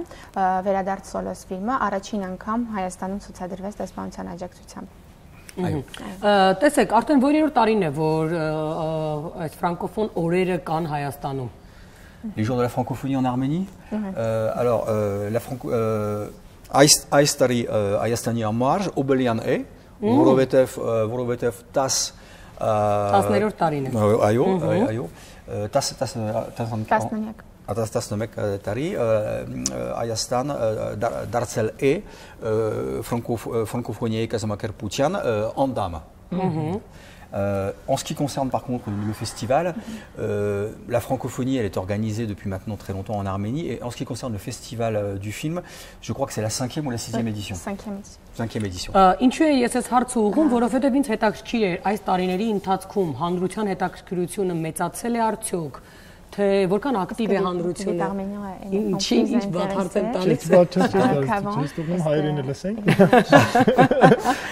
Վերադարձ Սոլոս ֆիլմը առաջին անգամ Հայաստանում ցուցադրվեց դեսպանության աջակցությամբ։ Տեսեք, արդեն որերորդ տարին է, որ այս ֆրանկոֆոն օրերը կան Հայաստանում։ Les jours de la francophonie en Arménie. Alors, այս տարի Հայաստանի համար Օբելյան է, որովհետև 10-րդ տարին է։ Այո, 10 11 տարի Հայաստան դարձել է ֆրանկոֆոնիայի կազմակերպության անդամը։ En ce qui concerne par contre le festival, la francophonie elle est organisée depuis maintenant très longtemps en Arménie et en ce qui concerne le festival du film, je crois que c'est la 5e ou la 6e édition. 5e édition. Ինչու է ես այս հարցը ուղղում, որովհետև ինձ հետաքրքիր է այս տարիների ընթացքում հանրության հետաքրքրությունը մեծացել է արդյոք, թե որքան ակտիվ է հանրությունը։ Ինչ բացարձ եմ տալիս։ Չես դուք հայերեն լսենք։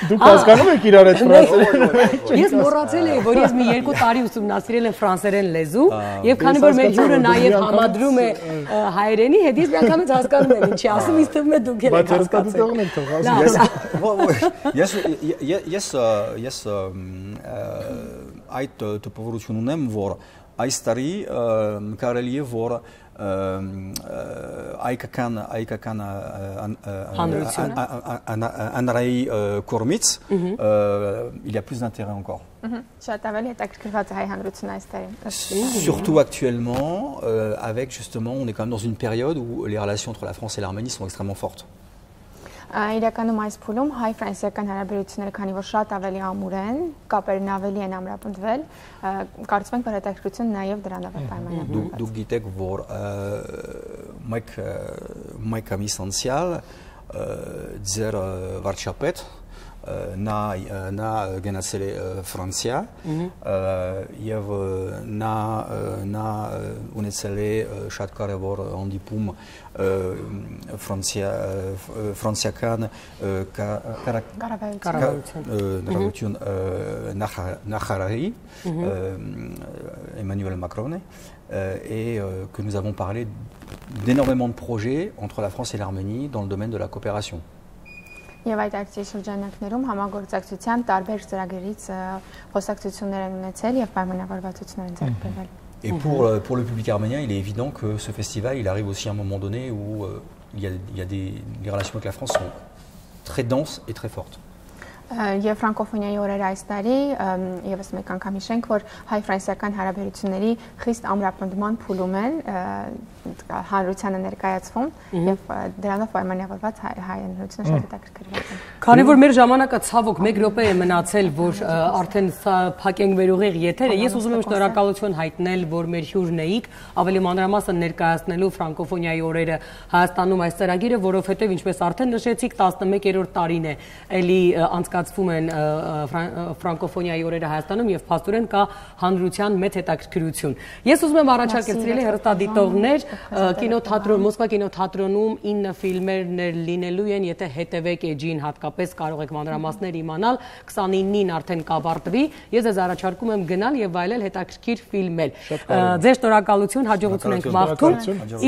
Դուք հասկանում եք իրար այդ ֆրանսերեն։ Ես մոռացել եմ, որ ես մի 2 տարի ուսումնասիրել եմ ֆրանսերեն լեզու, եւ քանի որ մեր հյուրը նաեւ համադրում է հայերենի հետ, ես միանգամից հասկանում եմ ինչի ասում, ինձ թվում է դուք եք հասկացել։ Ես այդ տպավորություն ունեմ, որ այս տարի կարելի է որ այկական անրայի կողմից il y a plus d'intérêt encore. Շատ ավելի հետաքրքրված է հայ հանրությունը այս տարի։ Surtout actuellement avec justement on est quand même dans une période où les relations entre la France et l'Arménie sont extrêmement fortes. Իրականում այս փուլում հայ-ֆրանսիական հարաբերությունները քանի որ շատ ավելի ամուր են, կապերն ավելի են ամրապնդվել, կարծում ենք որ հետաքրքրությունը նաև դրանով է պայմանավորված։ Դուք գիտեք որ մեկ ամիս անցյալ ձեր վարչապետ նա գնացել է Ֆրանսիա եւ նա ունեցել է շատ կարեւոր հանդիպում ֆրանսիական կառավարություն նախարարի Emmanuel Macron et que nous avons parlé d'énormément de projets entre la France et l'Arménie dans le domaine de la coopération. Եվ այդ ակցիայի շրջանակներում համագործակցության տարբեր ծրագրերից խոսակցություններ են ունեցել եւ պայմանավորվածություններ են ձեռք բերվել։ Et pour le public arménien, il est évident que ce festival, il arrive aussi à un moment donné où les relations avec la France sont très denses et très fortes. Եվ ֆրանկոֆոնիայի օրերը այս տարի եւս մեկ անգամ հիշենք, որ հայ-ֆրանսիական հարաբերությունների խիստ ամրապնդման փուլում են հանրությանը ներկայացվում եւ դրանով պայմանավորված հայ-հանրությունը շատ հետաքրքրված է։ Քանի որ մեր ժամանակը ցավոք 1 րոպե է մնացել, որ արդեն փակենք մեր ուղիղ եթերը, ես ուզում եմ շնորհակալություն հայտնել, որ մեր հյուրն էիք, ավելի մանրամասն ներկայացնելու ֆրանկոֆոնիայի օրերը Հայաստանում այս ծրագիրը, որովհետեւ ինչպես արդեն նշեցիք, 11-րդ տարին է էլի անցկացվում են ֆրանկոֆոնիայի օրերը Հայաստանում եւ փաստորեն կա հանրության մեծ հետաքրքրություն։ Ես ուզում եմ առաջարկել ցրելի հեռուստադիտողներ կինոթատրոն Մոսկվա կինոթատրոնում 9 ֆիլմեր լինելու են, եթե հետևեք էջին, հատկապես կարող եք մանրամասներ իմանալ, 29-ին արդեն կավարտվի։ Ես ձեզ առաջարկում եմ գնալ եւ վայելել հետաքրքիր ֆիլմեր։ Ձեր շնորհակալություն, հաջողություն ենք մաղթում։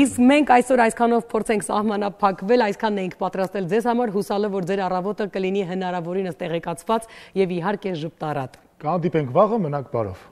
Իսկ մենք այսօր այսքանով փորձենք սահմանափակվել, այսքանն ենք պատրաստել ձեզ համար, հուսալով որ ձեր առավոտը կլինի հնարավորինս տեղեկացված եւ իհարկե ժպտարատ։ Կհանդիպենք վաղը, մնաք բարով։